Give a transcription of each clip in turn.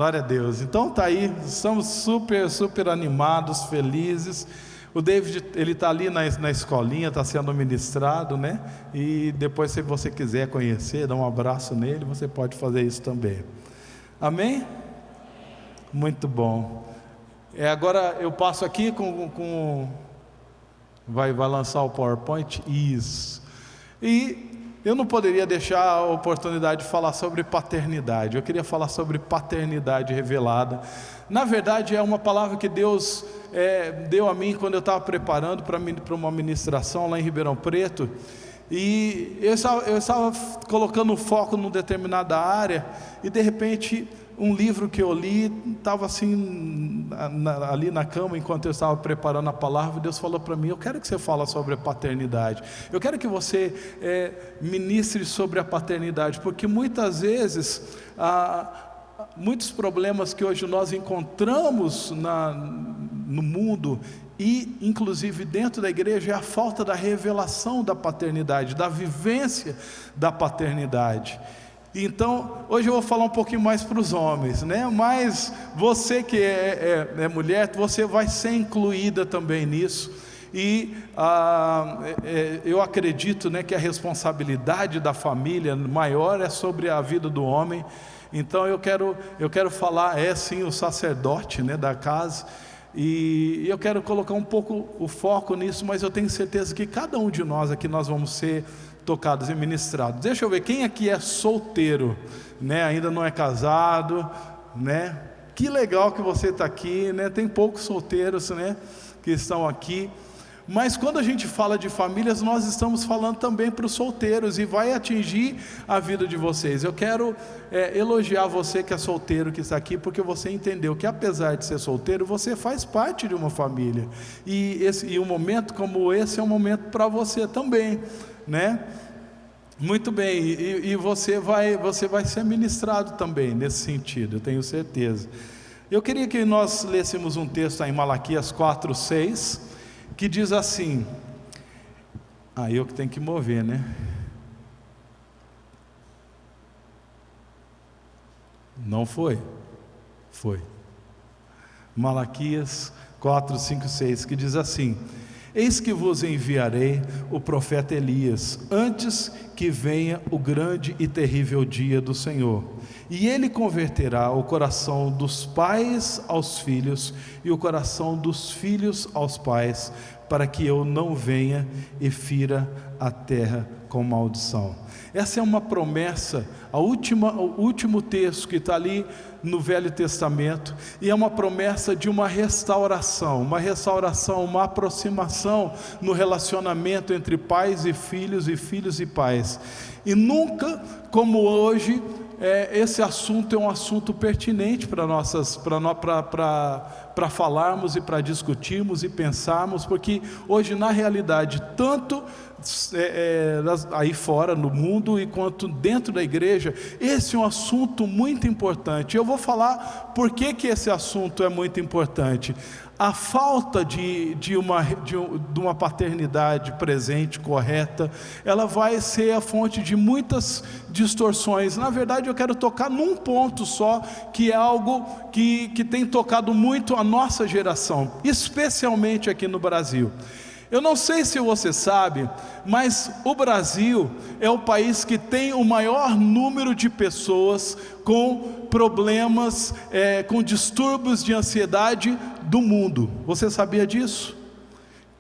Glória a Deus. Então tá aí, estamos super animados, felizes. O David, ele está ali na escolinha, está sendo ministrado, né? E depois, se você quiser conhecer, dar um abraço nele, você pode fazer isso também. Amém? Muito bom. Agora eu passo aqui vai lançar o PowerPoint? Isso. E eu não poderia deixar a oportunidade de falar sobre paternidade. Eu queria falar sobre paternidade revelada. Na verdade, é uma palavra que Deus deu a mim quando eu estava preparando para uma ministração lá em Ribeirão Preto. E eu estava colocando o foco numa determinada área, e de repente um livro que eu li estava assim ali na cama enquanto eu estava preparando a palavra. Deus falou para mim: eu quero que você fale sobre a paternidade, eu quero que você ministre sobre a paternidade, porque muitas vezes muitos problemas que hoje nós encontramos no mundo, e inclusive dentro da igreja, é a falta da revelação da paternidade, da vivência da paternidade. Então, hoje eu vou falar um pouquinho mais para os homens, né? Mas você que é mulher, você vai ser incluída também nisso. E eu acredito, né, que a responsabilidade da família maior é sobre a vida do homem. Então eu quero falar, sim, o sacerdote, né, da casa. E eu quero colocar um pouco o foco nisso, mas eu tenho certeza que cada um de nós aqui, nós vamos ser tocados e ministrados. Deixa eu ver, quem aqui é solteiro, né? Ainda não é casado, né? Que legal que você está aqui, né? Tem poucos solteiros, né, que estão aqui. Mas quando a gente fala de famílias, nós estamos falando também para os solteiros, e vai atingir a vida de vocês. Eu quero elogiar você que é solteiro, que está aqui, porque você entendeu que apesar de ser solteiro, você faz parte de uma família, e um momento como esse é um momento para você também, né? Muito bem, e você vai ser ministrado também nesse sentido, eu tenho certeza. Eu queria que nós lêssemos um texto aí em Malaquias 4:6, que diz assim, eu que tenho que mover, né? Não foi? Foi. Malaquias 4, 5, 6, que diz assim: eis que vos enviarei o profeta Elias, antes que venha o grande e terrível dia do Senhor, e ele converterá o coração dos pais aos filhos, e o coração dos filhos aos pais, para que eu não venha e fira a terra com maldição. Essa é uma promessa, o último texto que está ali no Velho Testamento, e é uma promessa de uma restauração, uma aproximação no relacionamento entre pais e filhos e pais. E nunca como hoje, esse assunto é um assunto pertinente para falarmos e para discutirmos e pensarmos, porque hoje na realidade, tanto aí fora no mundo e quanto dentro da igreja, esse é um assunto muito importante. Eu vou falar por que esse assunto é muito importante. A falta de uma paternidade presente, correta, ela vai ser a fonte de muitas distorções. Na verdade, eu quero tocar num ponto só, que é algo que tem tocado muito a nossa geração, especialmente aqui no Brasil. Eu não sei se você sabe, mas o Brasil é o país que tem o maior número de pessoas com problemas, com distúrbios de ansiedade do mundo. Você sabia disso?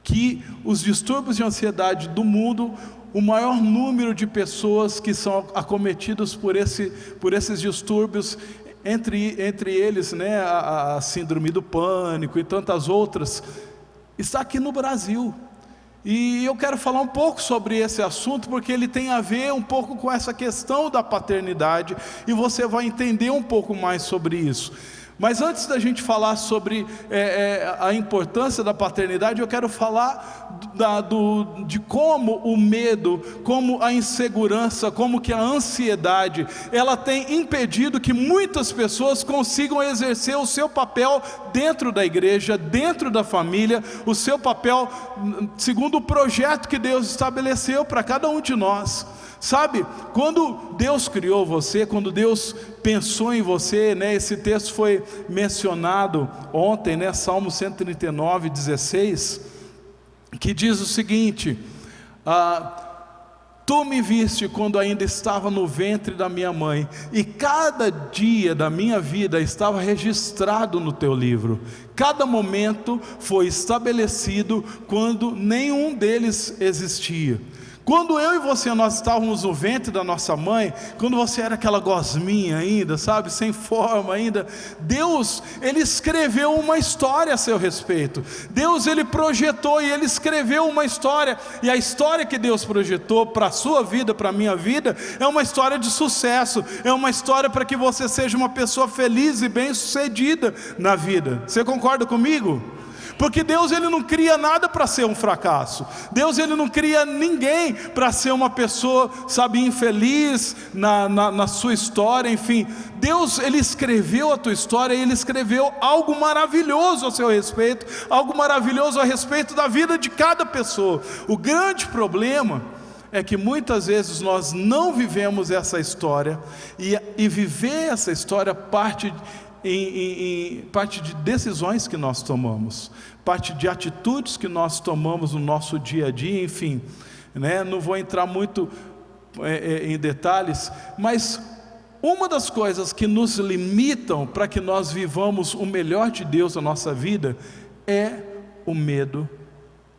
Que os distúrbios de ansiedade do mundo, o maior número de pessoas que são acometidas por esses distúrbios, entre eles, né, a síndrome do pânico e tantas outras, está aqui no Brasil. E eu quero falar um pouco sobre esse assunto, porque ele tem a ver um pouco com essa questão da paternidade, e você vai entender um pouco mais sobre isso. Mas antes da gente falar sobre a importância da paternidade, eu quero falar de como o medo, como a insegurança, como que a ansiedade, ela tem impedido que muitas pessoas consigam exercer o seu papel dentro da igreja, dentro da família, o seu papel segundo o projeto que Deus estabeleceu para cada um de nós. Sabe, quando Deus criou você, quando Deus pensou em você, né? Esse texto foi mencionado ontem, né? Salmo 139, 16, que diz o seguinte: tu me viste quando ainda estava no ventre da minha mãe, e cada dia da minha vida estava registrado no teu livro. Cada momento foi estabelecido quando nenhum deles existia. Quando eu e você, nós estávamos no ventre da nossa mãe, quando você era aquela gosminha ainda, sabe, sem forma ainda, Deus, Ele escreveu uma história a seu respeito. Deus, Ele projetou e Ele escreveu uma história, e a história que Deus projetou para a sua vida, para a minha vida, é uma história de sucesso, é uma história para que você seja uma pessoa feliz e bem-sucedida na vida. Você concorda comigo? Porque Deus, Ele não cria nada para ser um fracasso. Deus, Ele não cria ninguém para ser uma pessoa, sabe, infeliz na sua história, enfim. Deus, Ele escreveu a tua história, e Ele escreveu algo maravilhoso a seu respeito, algo maravilhoso a respeito da vida de cada pessoa. O grande problema é que muitas vezes nós não vivemos essa história, e viver essa história parte de decisões que nós tomamos, parte de atitudes que nós tomamos no nosso dia a dia, enfim, né? Não vou entrar muito em detalhes, mas uma das coisas que nos limitam para que nós vivamos o melhor de Deus na nossa vida é o medo,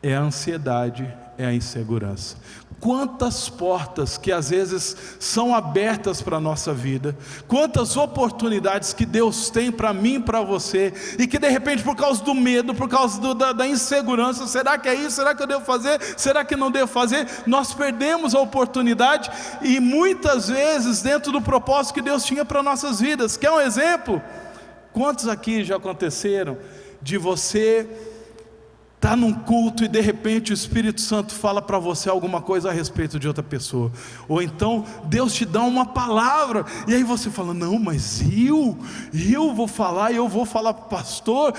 é a ansiedade, é a insegurança. Quantas portas que às vezes são abertas para a nossa vida, quantas oportunidades que Deus tem para mim e para você, e que de repente, por causa do medo, por causa da insegurança, será que é isso? Será que eu devo fazer? Será que não devo fazer? Nós perdemos a oportunidade, e muitas vezes dentro do propósito que Deus tinha para nossas vidas. Quer um exemplo? Quantos aqui já aconteceram de você está num culto e de repente o Espírito Santo fala para você alguma coisa a respeito de outra pessoa, ou então Deus te dá uma palavra, e aí você fala, não, mas eu vou falar para o pastor,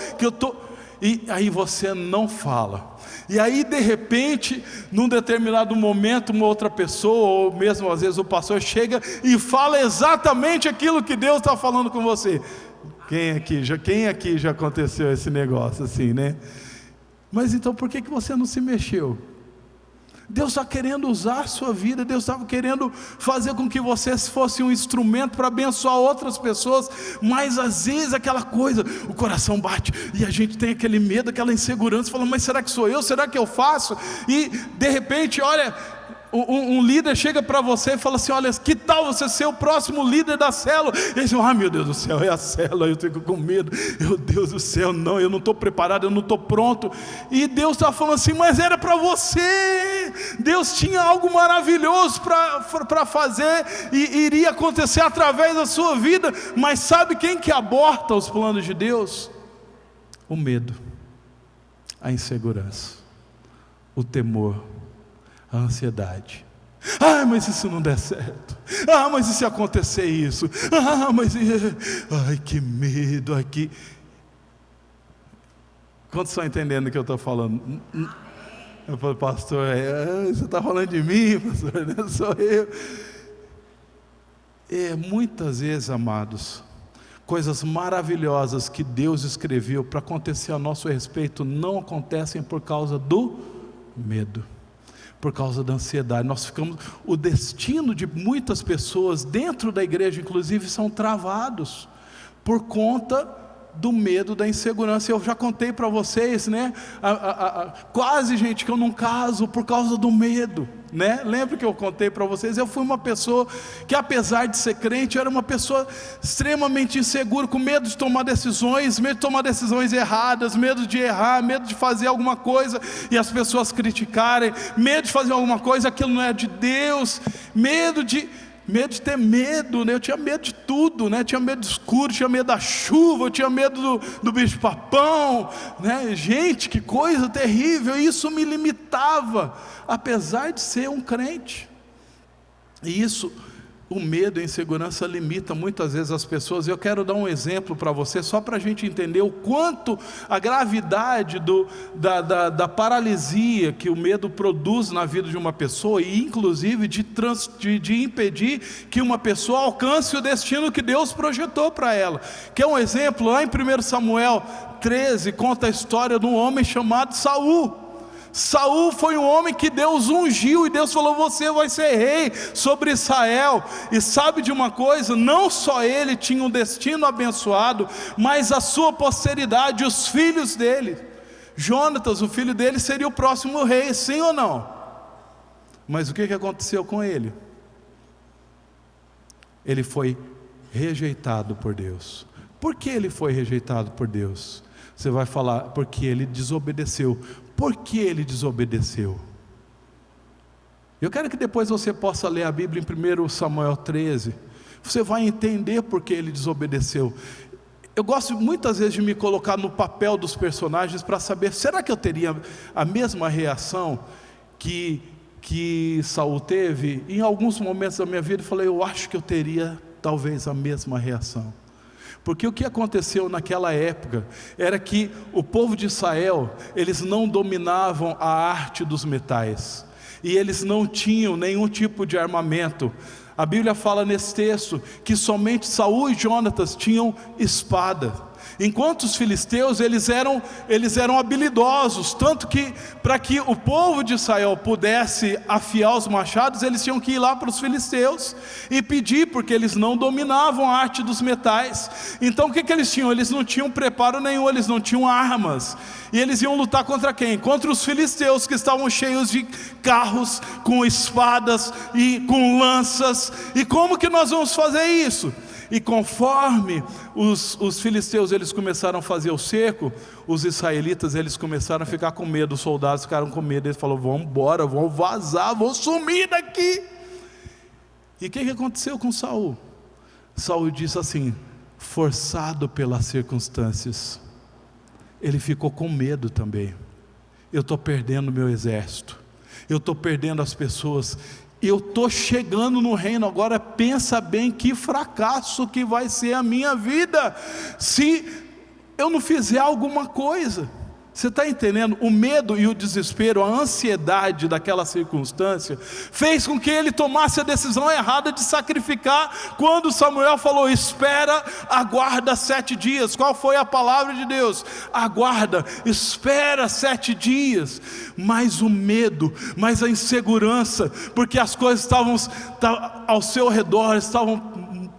e aí você não fala, e aí de repente, num determinado momento, uma outra pessoa, ou mesmo às vezes o pastor chega e fala exatamente aquilo que Deus está falando com você. Quem aqui já aconteceu esse negócio assim, né? Mas então por que você não se mexeu? Deus está querendo usar a sua vida, Deus estava querendo fazer com que você fosse um instrumento para abençoar outras pessoas, mas às vezes aquela coisa, o coração bate, e a gente tem aquele medo, aquela insegurança, fala, mas será que sou eu? Será que eu faço? E de repente, olha, um líder chega para você e fala assim, olha, que tal você ser o próximo líder da célula? E aí você fala, meu Deus do céu, é a célula, eu fico com medo, meu Deus do céu, não, eu não estou preparado, eu não estou pronto. E Deus está falando assim, mas era para você, Deus tinha algo maravilhoso para fazer, e iria acontecer através da sua vida. Mas sabe quem que aborta os planos de Deus? O medo, a insegurança, o temor, a ansiedade. Mas e se não der certo? Mas e se acontecer isso? Ai, que medo aqui. Quantos estão entendendo o que eu estou falando? Eu falo, pastor, você está falando de mim, pastor, não sou eu. Muitas vezes, amados, coisas maravilhosas que Deus escreveu para acontecer a nosso respeito não acontecem por causa do medo, por causa da ansiedade. O destino de muitas pessoas dentro da igreja, inclusive, são travados por conta do medo, da insegurança. Eu já contei para vocês, né? Quase, gente, que eu não caso por causa do medo, né? Lembra que eu contei para vocês? Eu fui uma pessoa que, apesar de ser crente, era uma pessoa extremamente insegura, com medo de tomar decisões, erradas, medo de errar, medo de fazer alguma coisa e as pessoas criticarem, medo de fazer alguma coisa, aquilo não é de Deus, medo de ter medo, né? Eu tinha medo de tudo, né? Tinha medo do escuro, tinha medo da chuva, eu tinha medo do bicho papão, né? Gente, que coisa terrível. Isso me limitava, apesar de ser um crente. E isso O medo e a insegurança limita muitas vezes as pessoas. Eu quero dar um exemplo para você, só para a gente entender o quanto a gravidade da paralisia que o medo produz na vida de uma pessoa, e inclusive de impedir que uma pessoa alcance o destino que Deus projetou para ela. Que é um exemplo, lá em 1 Samuel 13, conta a história de um homem chamado Saul. Saul foi um homem que Deus ungiu, e Deus falou: você vai ser rei sobre Israel. E sabe de uma coisa? Não só ele tinha um destino abençoado, mas a sua posteridade, os filhos dele. Jonatas, o filho dele, seria o próximo rei, sim ou não? Mas o que aconteceu com ele? Ele foi rejeitado por Deus. Por que ele foi rejeitado por Deus? Você vai falar: porque ele desobedeceu. Por que ele desobedeceu? Eu quero que depois você possa ler a Bíblia em 1 Samuel 13. Você vai entender por que ele desobedeceu. Eu gosto muitas vezes de me colocar no papel dos personagens para saber: será que eu teria a mesma reação que Saul teve? Em alguns momentos da minha vida eu falei: eu acho que eu teria talvez a mesma reação. Porque o que aconteceu naquela época era que o povo de Israel, eles não dominavam a arte dos metais, e eles não tinham nenhum tipo de armamento. A Bíblia fala nesse texto que somente Saul e Jonatas tinham espada, enquanto os filisteus eles eram habilidosos, tanto que para que o povo de Israel pudesse afiar os machados, eles tinham que ir lá para os filisteus e pedir, porque eles não dominavam a arte dos metais. Então o que eles tinham? Eles não tinham preparo nenhum, eles não tinham armas, e eles iam lutar contra quem? Contra os filisteus, que estavam cheios de carros, com espadas e com lanças. E como que nós vamos fazer isso? E conforme os filisteus eles começaram a fazer o cerco, os israelitas eles começaram a ficar com medo. Os soldados ficaram com medo. Eles falaram: vamos embora, vamos vazar, vamos sumir daqui. E o que aconteceu com Saul? Saul disse assim, forçado pelas circunstâncias, ele ficou com medo também. Eu estou perdendo meu exército, eu estou perdendo as pessoas, eu estou chegando no reino agora. Pensa bem que fracasso que vai ser a minha vida se eu não fizer alguma coisa. Você está entendendo? O medo e o desespero, a ansiedade daquela circunstância fez com que ele tomasse a decisão errada de sacrificar. Quando Samuel falou: espera, aguarda 7 dias. Qual foi a palavra de Deus? Aguarda, espera 7 dias. Mas o medo, mas a insegurança, porque as coisas estavam ao seu redor, estavam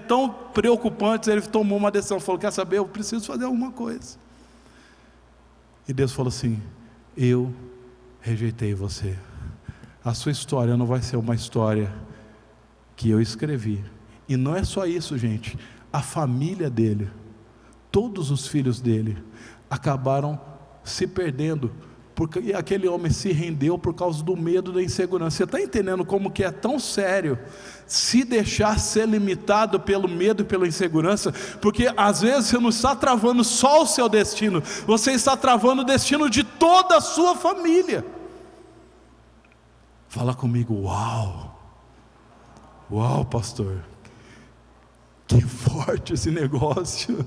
tão preocupantes. Ele tomou uma decisão, falou: quer saber, eu preciso fazer alguma coisa. E Deus falou assim: eu rejeitei você. A sua história não vai ser uma história que eu escrevi. E não é só isso, gente. A família dele, todos os filhos dele, acabaram se perdendo, porque aquele homem se rendeu por causa do medo, da insegurança. Você está entendendo como que é tão sério se deixar ser limitado pelo medo e pela insegurança? Porque às vezes você não está travando só o seu destino, você está travando o destino de toda a sua família. Fala comigo: uau, uau, pastor, que forte esse negócio.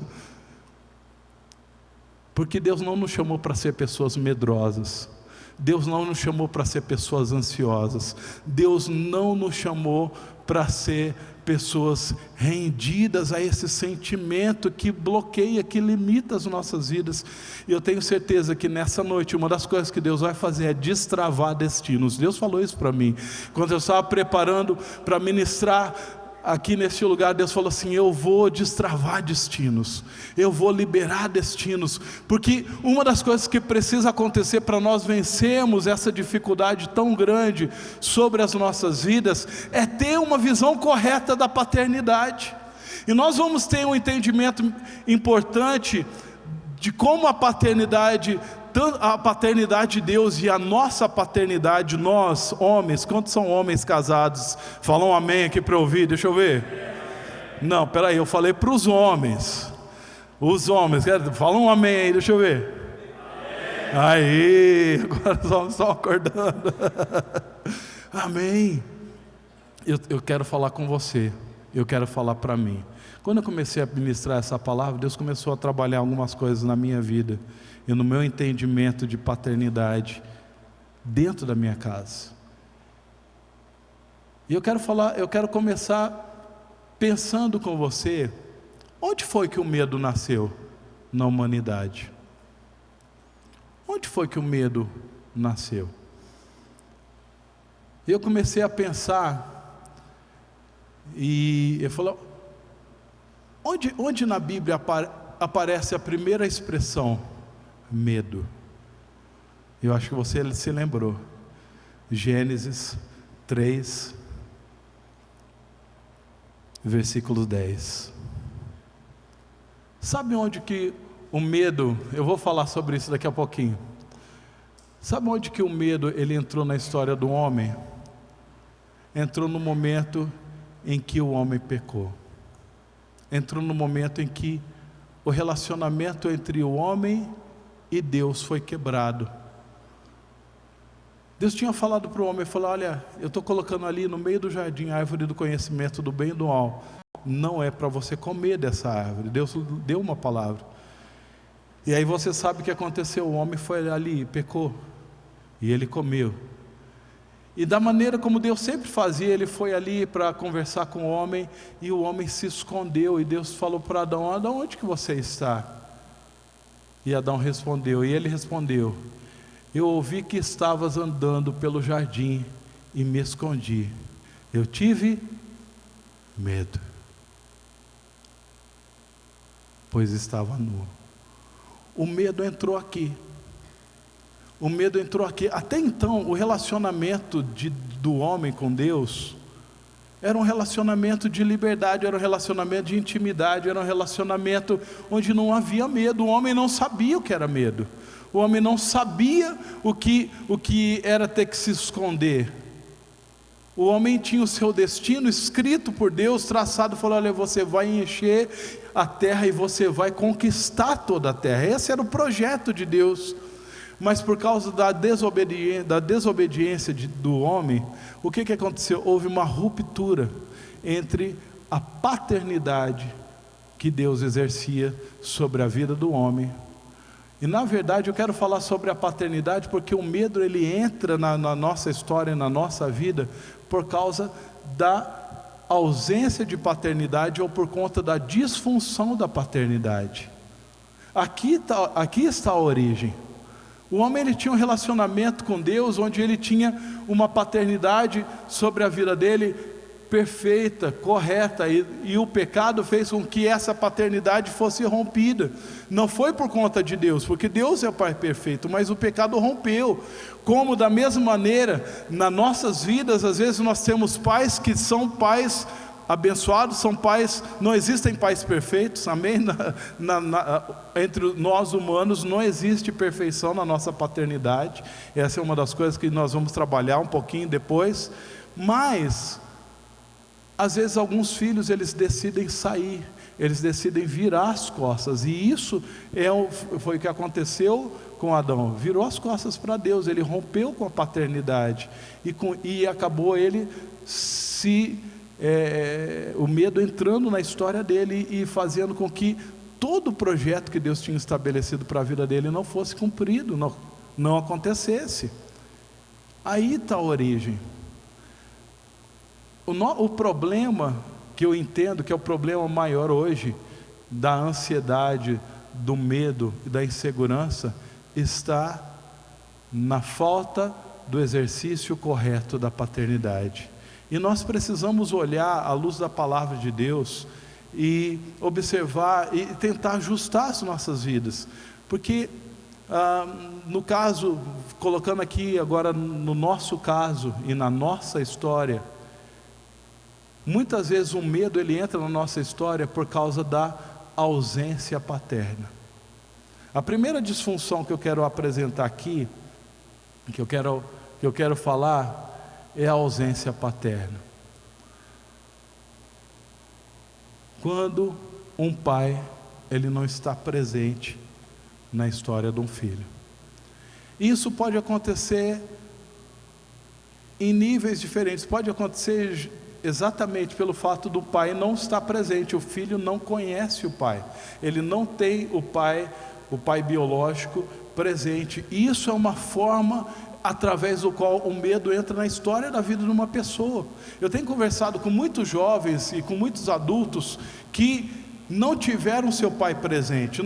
Porque Deus não nos chamou para ser pessoas medrosas, Deus não nos chamou para ser pessoas ansiosas, Deus não nos chamou para ser pessoas rendidas a esse sentimento que bloqueia, que limita as nossas vidas. E eu tenho certeza que nessa noite uma das coisas que Deus vai fazer é destravar destinos. Deus falou isso para mim quando eu estava preparando para ministrar aqui neste lugar. Deus falou assim: eu vou destravar destinos, eu vou liberar destinos, porque uma das coisas que precisa acontecer para nós vencermos essa dificuldade tão grande sobre as nossas vidas, é ter uma visão correta da paternidade. E nós vamos ter um entendimento importante de como a paternidade de Deus e a nossa paternidade, nós homens, quantos são homens casados? Falam um amém aqui para eu ouvir, deixa eu ver. Não, peraí, eu falei para os homens. Os homens, falam um amém aí, deixa eu ver. Aí, agora os homens estão acordando. Amém. eu quero falar com você, eu quero falar para mim. Quando eu comecei a ministrar essa palavra, Deus começou a trabalhar algumas coisas na minha vida e no meu entendimento de paternidade dentro da minha casa. E eu quero começar pensando com você, onde foi que o medo nasceu na humanidade? Onde foi que o medo nasceu? E eu comecei a pensar, e eu falei, onde na Bíblia aparece a primeira expressão, medo? Eu acho que você se lembrou, Gênesis 3, versículo 10. Sabe onde que o medo, eu vou falar sobre isso daqui a pouquinho. Sabe onde que o medo ele entrou na história do homem? Entrou no momento em que o homem pecou. Entrou no momento em que o relacionamento entre o homem e Deus foi quebrado. Deus tinha falado para o homem, falou, olha, eu estou colocando ali no meio do jardim a árvore do conhecimento do bem e do mal. Não é para você comer dessa árvore. Deus deu uma palavra. E aí você sabe o que aconteceu, o homem foi ali, pecou, e ele comeu. E da maneira como Deus sempre fazia, ele foi ali para conversar com o homem, e o homem se escondeu, e Deus falou para Adão, Adão, onde que você está? E Adão respondeu, e ele respondeu, eu ouvi que estavas andando pelo jardim, e me escondi, eu tive medo, pois estava nu. O medo entrou aqui. O medo entrou aqui. Até então, o relacionamento do homem com Deus era um relacionamento de liberdade, era um relacionamento de intimidade, era um relacionamento onde não havia medo. O homem não sabia o que era medo. O homem não sabia o que era ter que se esconder. O homem tinha o seu destino escrito por Deus, traçado, falou, olha, você vai encher a terra e você vai conquistar toda a terra. Esse era o projeto de Deus. Mas por causa da desobediência do homem, o que aconteceu? Houve uma ruptura entre a paternidade que Deus exercia sobre a vida do homem. E na verdade eu quero falar sobre a paternidade porque o medo ele entra na nossa história, na nossa vida, por causa da ausência de paternidade ou por conta da disfunção da paternidade. Aqui está a origem. O homem ele tinha um relacionamento com Deus, onde ele tinha uma paternidade sobre a vida dele perfeita, correta, e o pecado fez com que essa paternidade fosse rompida. Não foi por conta de Deus, porque Deus é o Pai perfeito, mas o pecado rompeu. Como da mesma maneira, nas nossas vidas, às vezes nós temos pais que são pais abençoados, são pais, não existem pais perfeitos, amém? Entre nós humanos não existe perfeição na nossa paternidade. Essa é uma das coisas que nós vamos trabalhar um pouquinho depois. Mas às vezes alguns filhos eles decidem sair, eles decidem virar as costas, e isso foi o que aconteceu com Adão. Virou as costas para Deus, ele rompeu com a paternidade, e acabou ele o medo entrando na história dele e fazendo com que todo o projeto que Deus tinha estabelecido para a vida dele não fosse cumprido, não acontecesse. Aí está a origem. O problema que eu entendo que é o problema maior hoje da ansiedade, do medo e da insegurança está na falta do exercício correto da paternidade. E nós precisamos olhar à luz da palavra de Deus e observar e tentar ajustar as nossas vidas, porque no caso, colocando aqui agora no nosso caso e na nossa história, muitas vezes o medo ele entra na nossa história por causa da ausência paterna. A primeira disfunção que eu quero apresentar aqui, que eu quero falar, é a ausência paterna. Quando um pai ele não está presente na história de um filho. Isso pode acontecer em níveis diferentes. Pode acontecer exatamente pelo fato do pai não estar presente. O filho não conhece o pai, ele não tem o pai biológico presente. E isso é uma forma através do qual o medo entra na história da vida de uma pessoa. Eu tenho conversado com muitos jovens e com muitos adultos que não tiveram seu pai presente,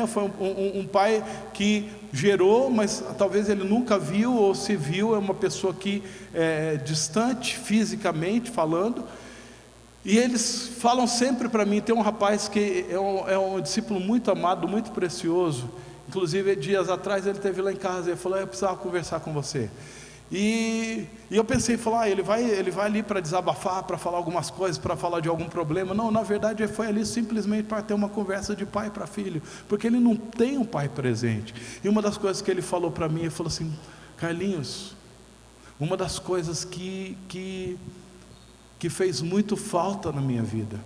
foi um pai que gerou, mas talvez ele nunca viu, ou se viu, é uma pessoa que é distante fisicamente falando. E eles falam sempre para mim. Tem um rapaz que é um discípulo muito amado, muito precioso. Inclusive, dias atrás ele esteve lá em casa e ele falou: eu precisava conversar com você. E eu pensei, falar, ele vai ali para desabafar, para falar algumas coisas, para falar de algum problema. Não, na verdade ele foi ali simplesmente para ter uma conversa de pai para filho, porque ele não tem um pai presente. E uma das coisas que ele falou para mim, ele falou assim: Carlinhos, uma das coisas que fez muito falta na minha vida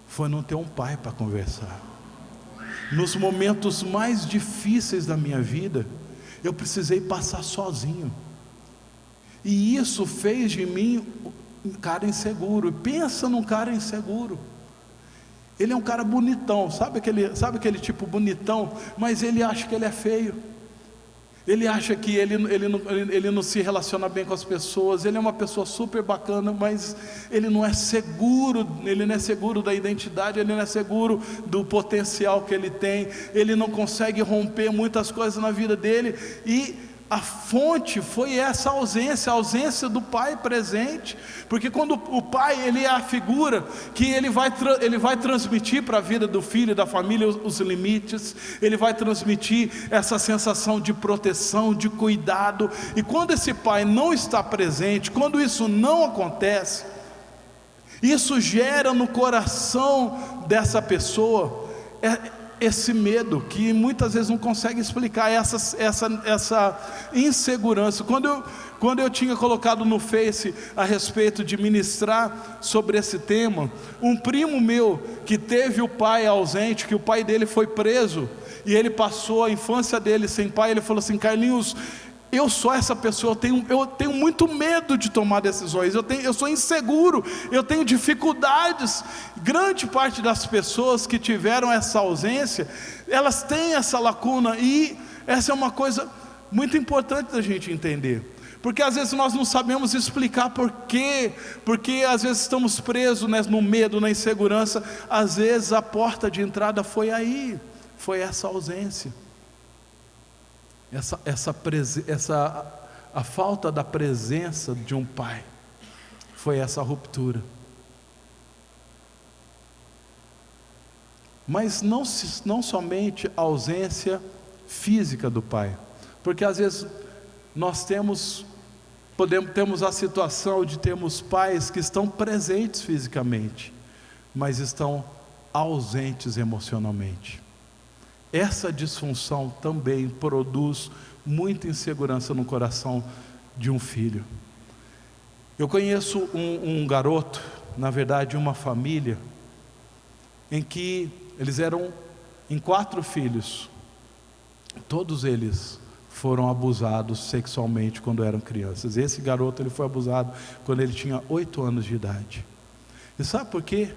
foi não ter um pai para conversar. Nos momentos mais difíceis da minha vida, eu precisei passar sozinho. E isso fez de mim um cara inseguro. Pensa num cara inseguro. Ele é um cara bonitão, sabe aquele tipo bonitão, mas ele acha que ele é feio. Ele acha que ele não se relaciona bem com as pessoas. Ele é uma pessoa super bacana, mas ele não é seguro. Ele não é seguro da identidade, ele não é seguro do potencial que ele tem. Ele não consegue romper muitas coisas na vida dele. E a fonte foi essa ausência, a ausência do pai presente. Porque quando o pai, ele é a figura que ele vai transmitir para a vida do filho e da família os limites. Ele vai transmitir essa sensação de proteção, de cuidado. E quando esse pai não está presente, quando isso não acontece, isso gera no coração dessa pessoa esse medo que muitas vezes não consegue explicar, essa insegurança. Quando eu tinha colocado no Face a respeito de ministrar sobre esse tema, um primo meu que teve o pai ausente, que o pai dele foi preso, e ele passou a infância dele sem pai, ele falou assim: Carlinhos, eu sou essa pessoa, eu tenho muito medo de tomar decisões, eu sou inseguro, eu tenho dificuldades. Grande parte das pessoas que tiveram essa ausência, elas têm essa lacuna, e essa é uma coisa muito importante da gente entender, porque às vezes nós não sabemos explicar por quê, porque às vezes estamos presos, né, no medo, na insegurança. Às vezes a porta de entrada foi aí, foi essa ausência. A falta da presença de um pai, foi essa ruptura. Mas não somente a ausência física do pai, porque às vezes nós temos a situação de termos pais que estão presentes fisicamente, mas estão ausentes emocionalmente. Essa disfunção também produz muita insegurança no coração de um filho. Eu conheço um garoto, na verdade uma família, em que eles eram em 4 filhos. Todos eles foram abusados sexualmente quando eram crianças. Esse garoto, ele foi abusado quando ele tinha 8 anos de idade. E sabe por quê?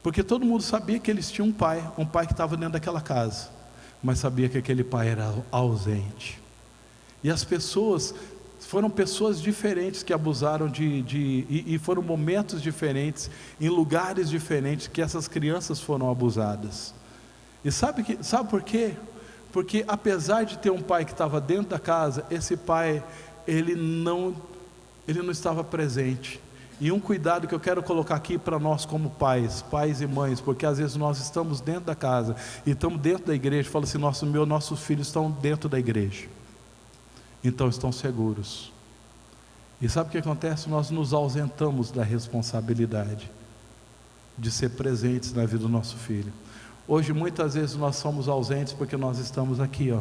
Porque todo mundo sabia que eles tinham um pai que estava dentro daquela casa, mas sabia que aquele pai era ausente. E as pessoas, foram pessoas diferentes que abusaram e foram momentos diferentes, em lugares diferentes, que essas crianças foram abusadas. E sabe por quê? Porque apesar de ter um pai que estava dentro da casa, esse pai, ele não estava presente. E um cuidado que eu quero colocar aqui para nós como pais e mães, porque às vezes nós estamos dentro da casa e estamos dentro da igreja, fala assim: nossos filhos estão dentro da igreja, então estão seguros. E sabe o que acontece? Nós nos ausentamos da responsabilidade de ser presentes na vida do nosso filho. Hoje muitas vezes nós somos ausentes porque nós estamos aqui,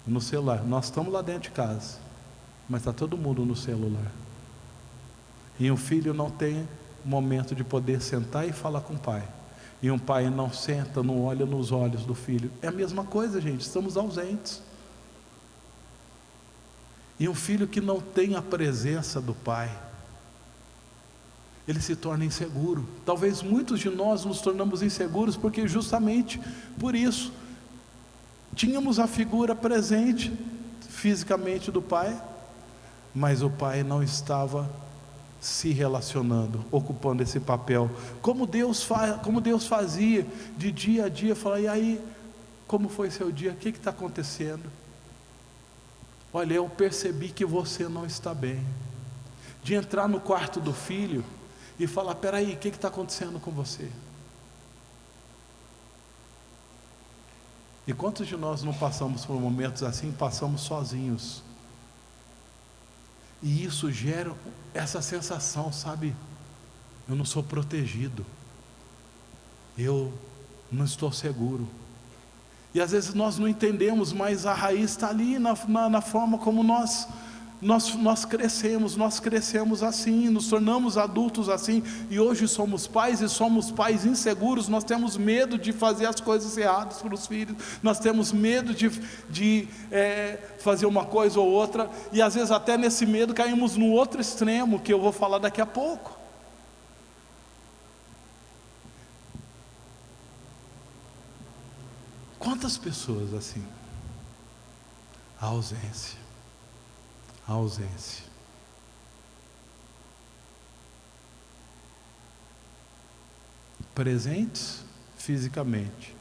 no celular. Nós estamos lá dentro de casa, mas está todo mundo no celular. E um filho não tem momento de poder sentar e falar com o pai. E um pai não senta, não olha nos olhos do filho. É a mesma coisa, gente, estamos ausentes. E um filho que não tem a presença do pai, ele se torna inseguro. Talvez muitos de nós nos tornamos inseguros porque justamente por isso tínhamos a figura presente fisicamente do pai, mas o pai não estava se relacionando, ocupando esse papel, como Deus fazia de dia a dia. Falar: e aí, como foi seu dia? O que está acontecendo? Olha, eu percebi que você não está bem. De entrar no quarto do filho e falar: peraí, o que está acontecendo com você? E quantos de nós não passamos por momentos assim, passamos sozinhos? E isso gera essa sensação, sabe? Eu não sou protegido, eu não estou seguro. E às vezes nós não entendemos, mas a raiz está ali na forma como nós crescemos assim, nos tornamos adultos assim, e hoje somos pais, e somos pais inseguros. Nós temos medo de fazer as coisas erradas para os filhos, nós temos medo de fazer uma coisa ou outra, e às vezes até nesse medo caímos no outro extremo, que eu vou falar daqui a pouco. Quantas pessoas assim? A ausência. Presentes fisicamente,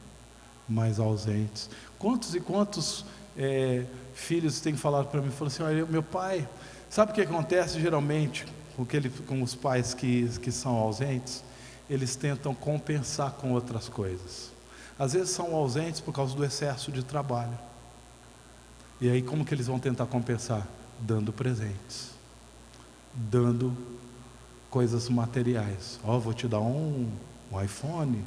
mas ausentes. Quantos e quantos filhos têm falado para mim, falam assim: olha, meu pai, sabe o que acontece geralmente com os pais que são ausentes? Eles tentam compensar com outras coisas. Às vezes são ausentes por causa do excesso de trabalho. E aí como que eles vão tentar compensar? Dando presentes, dando coisas materiais. Vou te dar um iPhone,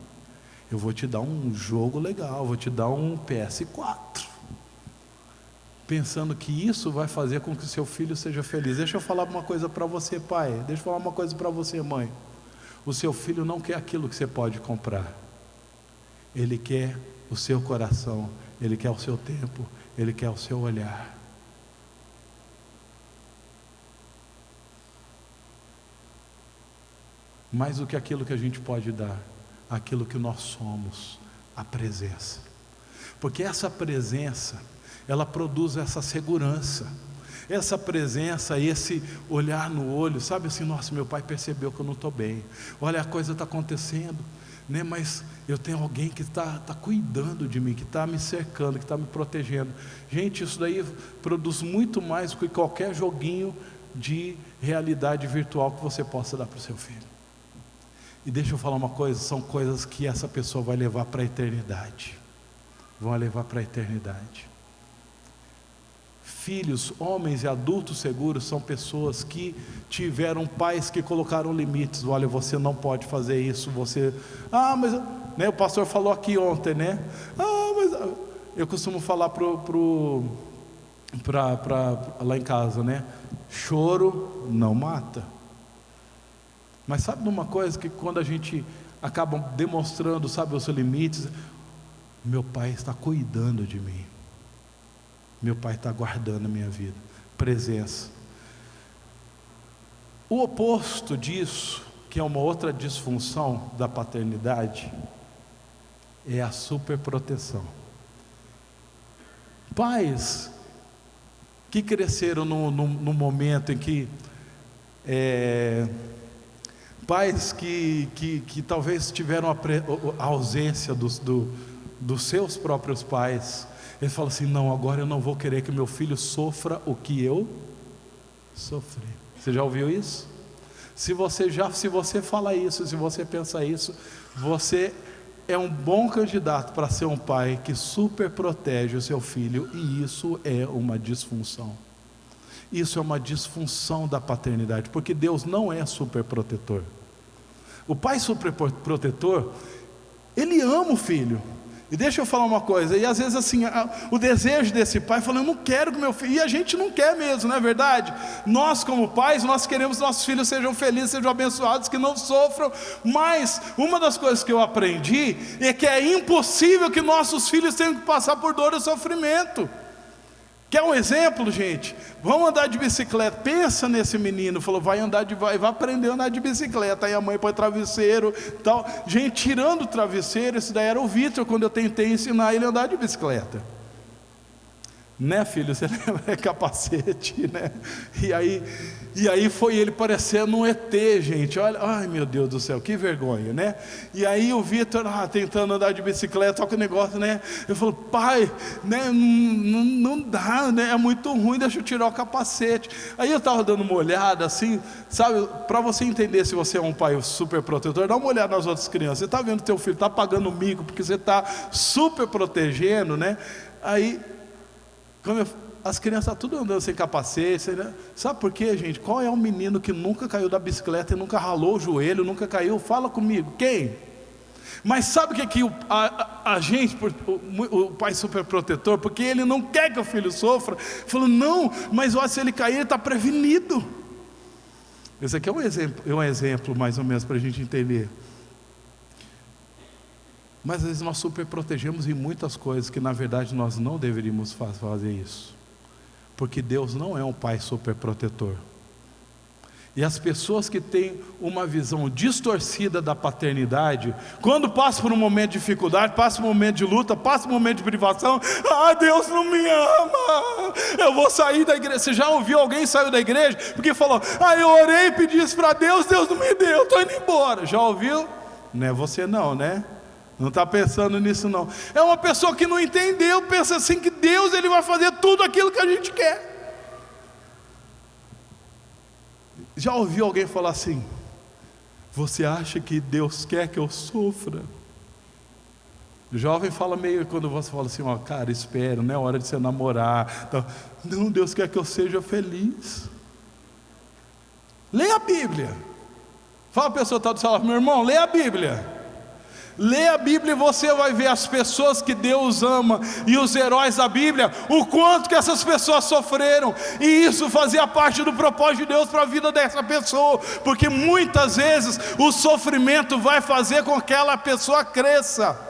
eu vou te dar um jogo legal, vou te dar um PS4, pensando que isso vai fazer com que o seu filho seja feliz. Deixa eu falar uma coisa para você, pai, deixa eu falar uma coisa para você, mãe. O seu filho não quer aquilo que você pode comprar, ele quer o seu coração, ele quer o seu tempo, ele quer o seu olhar. Mais do que aquilo que a gente pode dar, aquilo que nós somos, a presença. Porque essa presença, ela produz essa segurança, essa presença, esse olhar no olho, sabe assim: nossa, meu pai percebeu que eu não estou bem, olha, a coisa está acontecendo, né? Mas eu tenho alguém que está cuidando de mim, que está me cercando, que está me protegendo. Gente, isso daí produz muito mais do que qualquer joguinho de realidade virtual que você possa dar para o seu filho. E deixa eu falar uma coisa, são coisas que essa pessoa vai levar para a eternidade. Vão levar para a eternidade. Filhos, homens e adultos seguros são pessoas que tiveram pais que colocaram limites. Olha, você não pode fazer isso, você... mas... Né, o pastor falou aqui ontem, né? Mas... Eu costumo falar lá em casa, né? Choro não mata. Mas sabe uma coisa, que quando a gente acaba demonstrando, sabe, os seus limites, meu pai está cuidando de mim, meu pai está guardando a minha vida, presença. O oposto disso, que é uma outra disfunção da paternidade, é a superproteção. Pais que cresceram no momento em que pais que talvez tiveram a ausência dos seus próprios pais, eles falam assim: não, agora eu não vou querer que meu filho sofra o que eu sofri. Você já ouviu isso? Se você fala isso, se você pensa isso, você é um bom candidato para ser um pai que super protege o seu filho, e isso é uma disfunção. Isso é uma disfunção da paternidade, porque Deus não é super protetor. O pai super protetor, ele ama o filho. E deixa eu falar uma coisa, e às vezes assim, o desejo desse pai, falando: eu não quero que meu filho, e a gente não quer mesmo, não é verdade? Nós como pais, nós queremos que nossos filhos sejam felizes, sejam abençoados, que não sofram. Mas uma das coisas que eu aprendi é que é impossível que nossos filhos tenham que passar por dor e sofrimento. Quer um exemplo, gente? Vamos andar de bicicleta. Pensa nesse menino, falou, vai aprender a andar de bicicleta. Aí a mãe põe travesseiro, tal. Gente, tirando o travesseiro, esse daí era o Vitor, quando eu tentei ensinar ele a andar de bicicleta. Né, filho? Você lembra? Capacete, né? E aí foi ele parecendo um ET, gente. Olha, ai meu Deus do céu, que vergonha, né? E aí o Vitor tentando andar de bicicleta, só que o negócio, né? Eu falo, pai, né? Não dá, né? É muito ruim, deixa eu tirar o capacete. Aí eu estava dando uma olhada assim, sabe? Para você entender se você é um pai super protetor, dá uma olhada nas outras crianças. Você está vendo teu filho está pagando mico porque você está super protegendo, né? Aí as crianças tudo andando sem capacete, né? Sabe por quê, gente? Qual é o menino que nunca caiu da bicicleta e nunca ralou o joelho, nunca caiu? Fala comigo, quem? Mas sabe o que que a gente, o pai super protetor, porque ele não quer que o filho sofra, falou, não, mas olha, se ele cair, ele está prevenido. Esse aqui é um exemplo mais ou menos para a gente entender. Mas às vezes nós super protegemos em muitas coisas que na verdade nós não deveríamos fazer isso, porque Deus não é um pai super protetor. E as pessoas que têm uma visão distorcida da paternidade, quando passa por um momento de dificuldade, passa por um momento de luta, passa por um momento de privação, Deus não me ama, eu vou sair da igreja. Você já ouviu alguém sair da igreja porque falou, eu orei e pedi isso para Deus, Deus não me deu, estou indo embora. Já ouviu? Não é você não, né? Não está pensando nisso não. É uma pessoa que não entendeu, pensa assim que Deus ele vai fazer tudo aquilo que a gente quer. Já ouviu alguém falar assim, você acha que Deus quer que eu sofra? O jovem fala meio, quando você fala assim, cara, espera, não é hora de você namorar. Então, não, Deus quer que eu seja feliz. Leia a Bíblia. Fala a pessoa que está do seu lado, meu irmão, leia a Bíblia. Lê a Bíblia e você vai ver as pessoas que Deus ama e os heróis da Bíblia, o quanto que essas pessoas sofreram, e isso fazia parte do propósito de Deus para a vida dessa pessoa, porque muitas vezes o sofrimento vai fazer com que aquela pessoa cresça.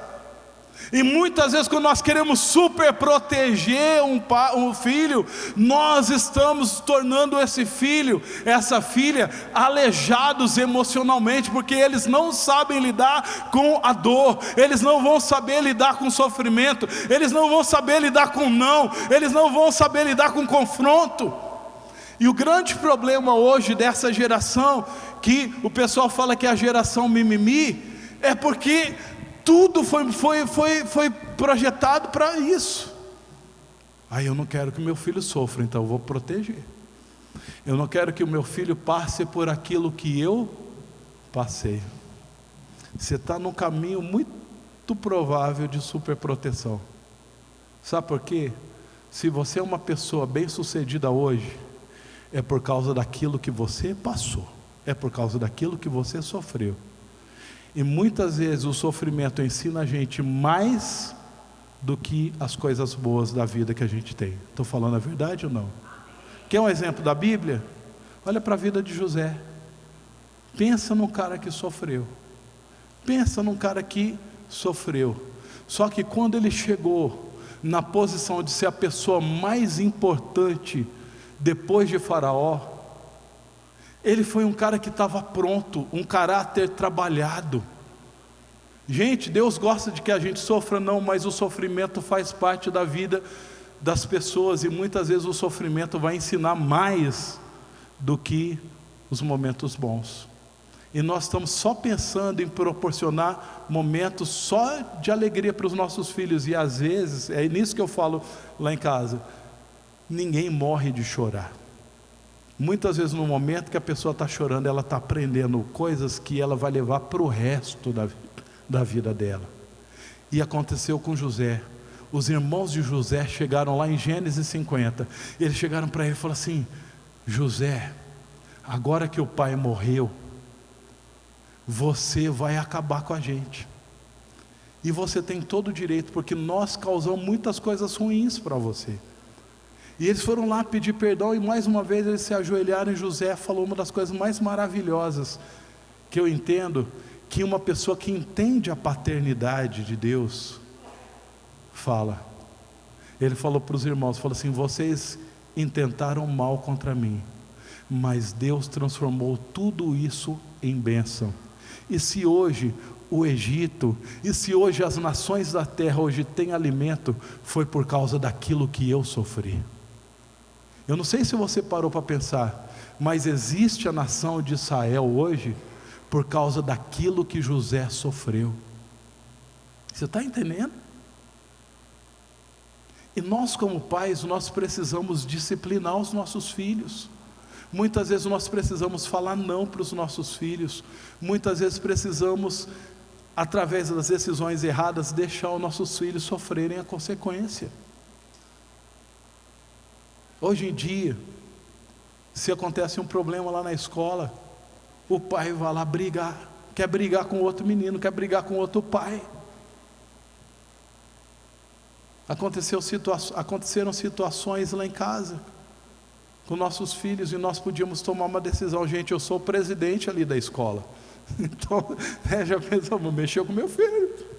E muitas vezes quando nós queremos super proteger um filho, nós estamos tornando esse filho, essa filha, aleijados emocionalmente, porque eles não sabem lidar com a dor, eles não vão saber lidar com o sofrimento, eles não vão saber lidar com o não, eles não vão saber lidar com o confronto. E o grande problema hoje dessa geração, que o pessoal fala que é a geração mimimi, é porque tudo foi projetado para isso. Eu não quero que meu filho sofra, então eu vou proteger. Eu não quero que o meu filho passe por aquilo que eu passei. Você está num caminho muito provável de superproteção. Sabe por quê? Se você é uma pessoa bem sucedida hoje, é por causa daquilo que você passou, é por causa daquilo que você sofreu. E muitas vezes o sofrimento ensina a gente mais do que as coisas boas da vida que a gente tem. Estou falando a verdade ou não? Quer um exemplo da Bíblia? Olha para a vida de José. Pensa num cara que sofreu. Pensa num cara que sofreu. Só que quando ele chegou na posição de ser a pessoa mais importante depois de Faraó, ele foi um cara que estava pronto, um caráter trabalhado. Gente, Deus gosta de que a gente sofra, não, mas o sofrimento faz parte da vida das pessoas, e muitas vezes o sofrimento vai ensinar mais do que os momentos bons. E nós estamos só pensando em proporcionar momentos só de alegria para os nossos filhos, e às vezes, é nisso que eu falo lá em casa, ninguém morre de chorar. Muitas vezes no momento que a pessoa está chorando, ela está aprendendo coisas que ela vai levar para o resto da vida dela. E aconteceu com José. Os irmãos de José chegaram lá em Gênesis 50. Eles chegaram para ele e falaram assim, José, agora que o pai morreu, você vai acabar com a gente. E você tem todo o direito, porque nós causamos muitas coisas ruins para você. E eles foram lá pedir perdão, e mais uma vez eles se ajoelharam, e José falou uma das coisas mais maravilhosas que eu entendo, que uma pessoa que entende a paternidade de Deus fala. Ele falou para os irmãos, falou assim: vocês intentaram mal contra mim, mas Deus transformou tudo isso em bênção. E se hoje o Egito, e se hoje as nações da terra hoje têm alimento, foi por causa daquilo que eu sofri. Eu não sei se você parou para pensar, mas existe a nação de Israel hoje por causa daquilo que José sofreu. Você está entendendo? E nós, como pais, nós precisamos disciplinar os nossos filhos. Muitas vezes nós precisamos falar não para os nossos filhos. Muitas vezes precisamos, através das decisões erradas, deixar os nossos filhos sofrerem a consequência. Hoje em dia, se acontece um problema lá na escola, o pai vai lá brigar, quer brigar com outro menino, quer brigar com outro pai. Aconteceram situações lá em casa, com nossos filhos, e nós podíamos tomar uma decisão. Gente, eu sou o presidente ali da escola, então, já pensamos, mexeu com meu filho,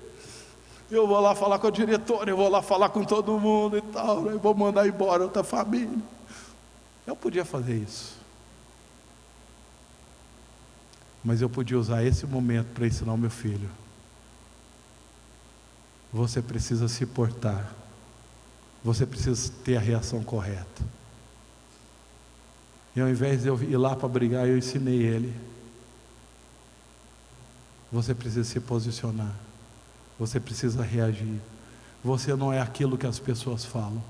eu vou lá falar com a diretora, eu vou lá falar com todo mundo e tal, eu vou mandar embora outra família. Eu podia fazer isso, mas eu podia usar esse momento para ensinar o meu filho: você precisa se portar, você precisa ter a reação correta. E ao invés de eu ir lá para brigar, eu ensinei ele: você precisa se posicionar, você precisa reagir, você não é aquilo que as pessoas falam.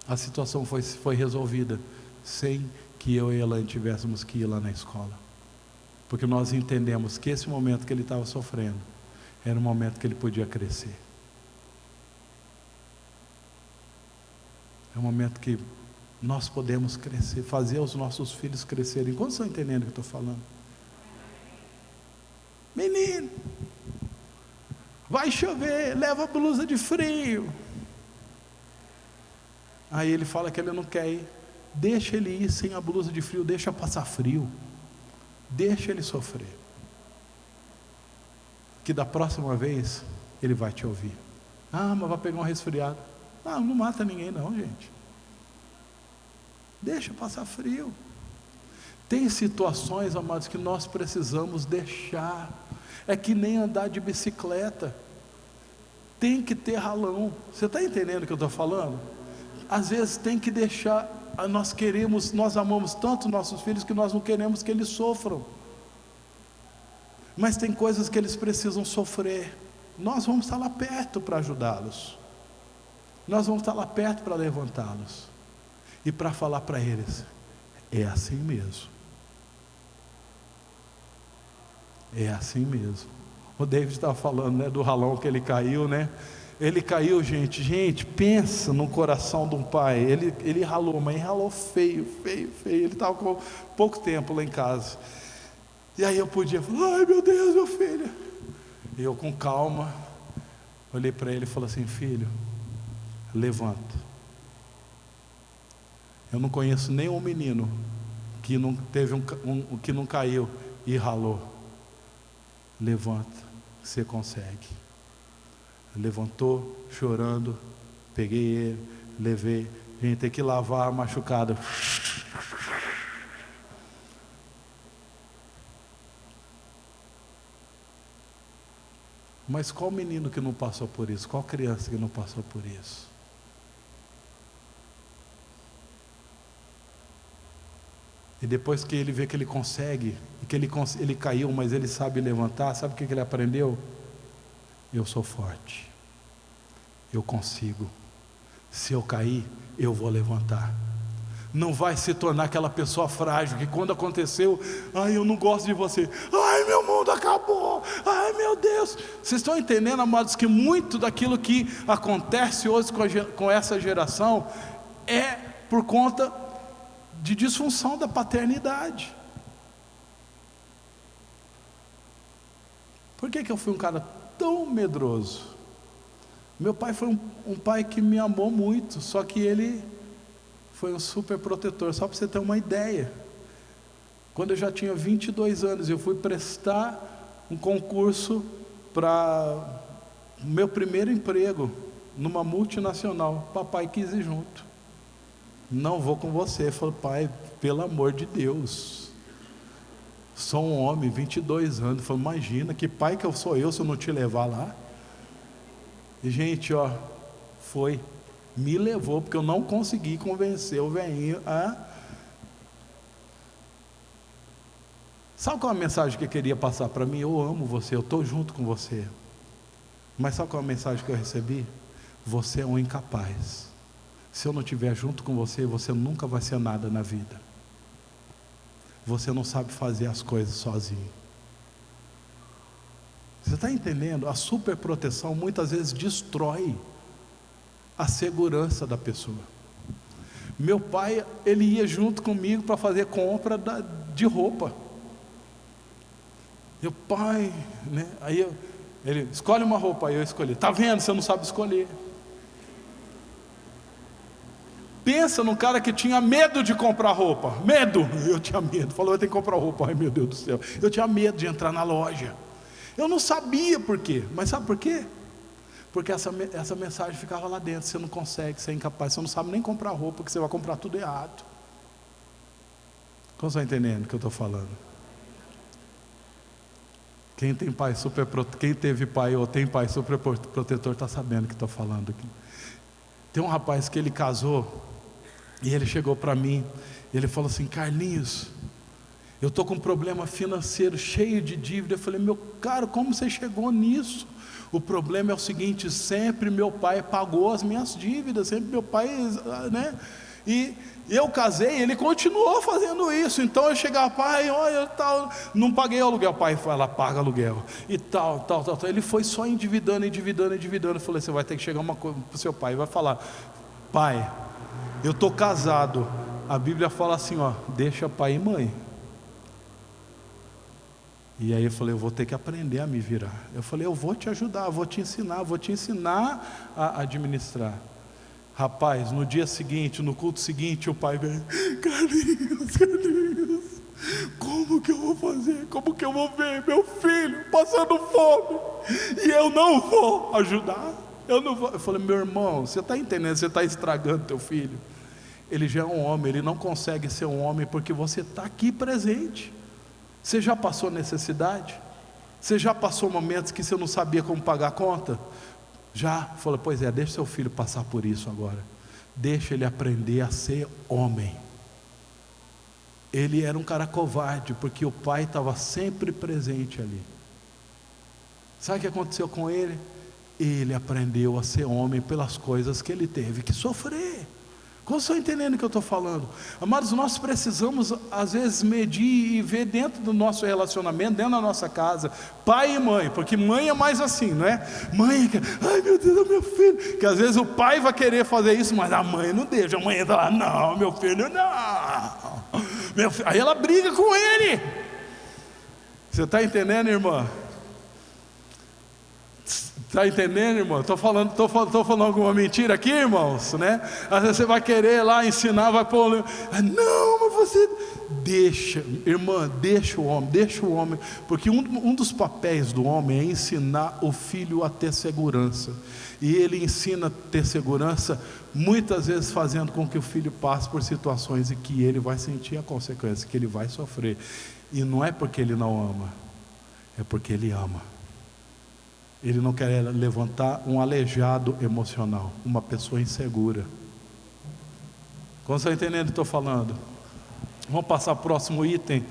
A situação foi resolvida sem que eu e Elaine tivéssemos que ir lá na escola, porque nós entendemos que esse momento que ele estava sofrendo era um momento que ele podia crescer. É um momento que nós podemos crescer, fazer os nossos filhos crescerem. Quantos estão entendendo o que eu estou falando? Menino, vai chover, leva a blusa de frio. Aí ele fala que ele não quer ir. Deixa ele ir sem a blusa de frio, deixa passar frio, deixa ele sofrer, que da próxima vez ele vai te ouvir. Ah, mas vai pegar um resfriado. Ah, não mata ninguém não, gente. Deixa passar frio. Tem situações, amados, que nós precisamos deixar. É que nem andar de bicicleta, tem que ter ralão. Você está entendendo o que eu estou falando? Às vezes tem que deixar. Nós amamos tanto nossos filhos que nós não queremos que eles sofram, mas tem coisas que eles precisam sofrer. Nós vamos estar lá perto para ajudá-los, nós vamos estar lá perto para levantá-los e para falar para eles: é assim mesmo, é assim mesmo. O David estava falando, né, do ralão que ele caiu, né? Ele caiu, gente, pensa no coração de um pai. Ele ralou, mas ralou feio. Ele estava com pouco tempo lá em casa, e aí eu podia falar: ai meu Deus, meu filho. E eu, com calma, olhei para ele e falei assim: filho, levanta. Eu não conheço nenhum menino que não teve que não caiu e ralou. Levanta, você consegue. Levantou, chorando, peguei ele, levei. Gente, tem que lavar a machucada. Mas qual menino que não passou por isso? Qual criança que não passou por isso? E depois que ele vê que ele consegue, e que ele caiu, mas ele sabe levantar, sabe o que ele aprendeu? Eu sou forte, eu consigo. Se eu cair, eu vou levantar. Não vai se tornar aquela pessoa frágil que quando aconteceu: ai, eu não gosto de você, ai, meu mundo acabou, ai meu Deus. Vocês estão entendendo, amados, que muito daquilo que acontece hoje com essa geração é por conta de disfunção da paternidade. Por que eu fui um cara tão medroso? Meu pai foi um pai que me amou muito, só que ele foi um super protetor. Só para você ter uma ideia, quando eu já tinha 22 anos, eu fui prestar um concurso para o meu primeiro emprego. numa multinacional. Papai quis ir junto. Não vou com você. Falei, pai, pelo amor de Deus, sou um homem, 22 anos. Falei, imagina, que pai que eu sou eu se eu não te levar lá? E gente, foi, me levou, porque eu não consegui convencer o velhinho a... Sabe qual é a mensagem que eu queria passar para mim? Eu amo você, eu estou junto com você. Mas sabe qual é a mensagem que eu recebi? Você é um incapaz. Se eu não estiver junto com você, você nunca vai ser nada na vida. Você não sabe fazer as coisas sozinho. Você está entendendo? A superproteção muitas vezes destrói a segurança da pessoa. Meu pai, ele ia junto comigo para fazer compra de roupa. Meu pai, né? Aí ele escolhe uma roupa, aí eu escolhi. Tá vendo? Você não sabe escolher. Pensa num cara que tinha medo de comprar roupa. Medo! Eu tinha medo. Falou, eu tenho que comprar roupa. Ai, meu Deus do céu. Eu tinha medo de entrar na loja. Eu não sabia por quê. Mas sabe por quê? Porque essa mensagem ficava lá dentro. Você não consegue, você é incapaz. Você não sabe nem comprar roupa, porque você vai comprar tudo errado. Como você está entendendo o que eu estou falando? Quem tem pai quem teve pai ou tem pai super protetor está sabendo o que estou falando aqui. Tem um rapaz que ele casou e ele chegou para mim e ele falou assim, Carlinhos, eu estou com um problema financeiro cheio de dívida. Eu falei, meu caro, como você chegou nisso? O problema é o seguinte, sempre meu pai pagou as minhas dívidas, sempre meu pai, né? E eu casei, ele continuou fazendo isso. Então eu chegava, pai, olha, tal, não paguei o aluguel. Pai, vai lá, paga aluguel. E tal. Ele foi só endividando. Eu falei, você vai ter que chegar uma coisa para o seu pai. Vai falar, pai, eu estou casado. A Bíblia fala assim, deixa pai e mãe. E aí eu falei, eu vou ter que aprender a me virar. Eu falei, eu vou te ajudar, vou te ensinar a administrar. Rapaz, no dia seguinte, no culto seguinte, o pai veio, Carlinhos, como que eu vou fazer? Como que eu vou ver meu filho passando fome? E eu não vou ajudar? Eu falei, meu irmão, você está entendendo? Você está estragando teu filho. Ele já é um homem, ele não consegue ser um homem porque você está aqui presente. Você já passou necessidade? Você já passou momentos que você não sabia como pagar a conta? Já? Falei, pois é, deixa seu filho passar por isso agora. Deixa ele aprender a ser homem. Ele era um cara covarde, porque o pai estava sempre presente ali. Sabe o que aconteceu com ele? Ele aprendeu a ser homem pelas coisas que ele teve que sofrer. Como vocês estão entendendo o que eu estou falando? Amados, nós precisamos às vezes medir e ver dentro do nosso relacionamento, dentro da nossa casa, pai e mãe, porque mãe é mais assim, não é? Mãe, ai meu Deus, é meu filho, que às vezes o pai vai querer fazer isso, mas a mãe não deixa, a mãe entra lá, não, meu filho, não, meu filho. Aí ela briga com ele. Você está entendendo, irmã? Está entendendo, irmão? Estou falando alguma mentira aqui, irmãos, né? Às vezes você vai querer lá ensinar, vai pôr, não, mas você deixa, irmã, deixa o homem, porque um dos papéis do homem é ensinar o filho a ter segurança, e ele ensina a ter segurança, muitas vezes fazendo com que o filho passe por situações em que ele vai sentir a consequência, que ele vai sofrer, e não é porque ele não ama, é porque ele ama. Ele não quer levantar um aleijado emocional, uma pessoa insegura. Como você está entendendo o que estou falando? Vamos passar para o próximo item.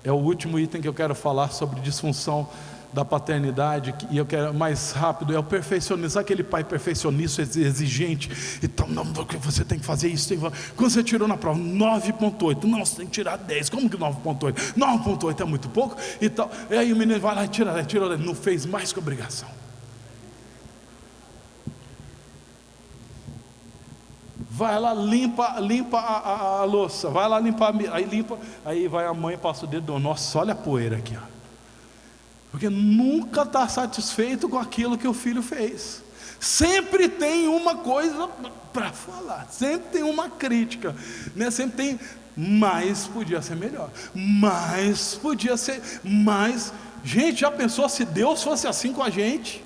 É o último item que eu quero falar sobre disfunção da paternidade, e eu quero mais rápido, é o perfeccionismo. Sabe aquele pai perfeccionista, exigente, então, não, você tem que fazer isso, quando você tirou na prova, 9,8, não, você tem que tirar 10, como que 9,8? 9,8 é muito pouco, e tal, e aí o menino vai lá e tira, não fez mais que obrigação. Vai lá, limpa a louça, vai lá limpar, aí limpa, aí vai a mãe, passa o dedo, nossa, olha a poeira aqui, ó. Porque nunca está satisfeito com aquilo que o filho fez. Sempre tem uma coisa para falar, sempre tem uma crítica, né? Sempre tem, mas podia ser melhor, mas podia ser, mais. Gente, já pensou se Deus fosse assim com a gente?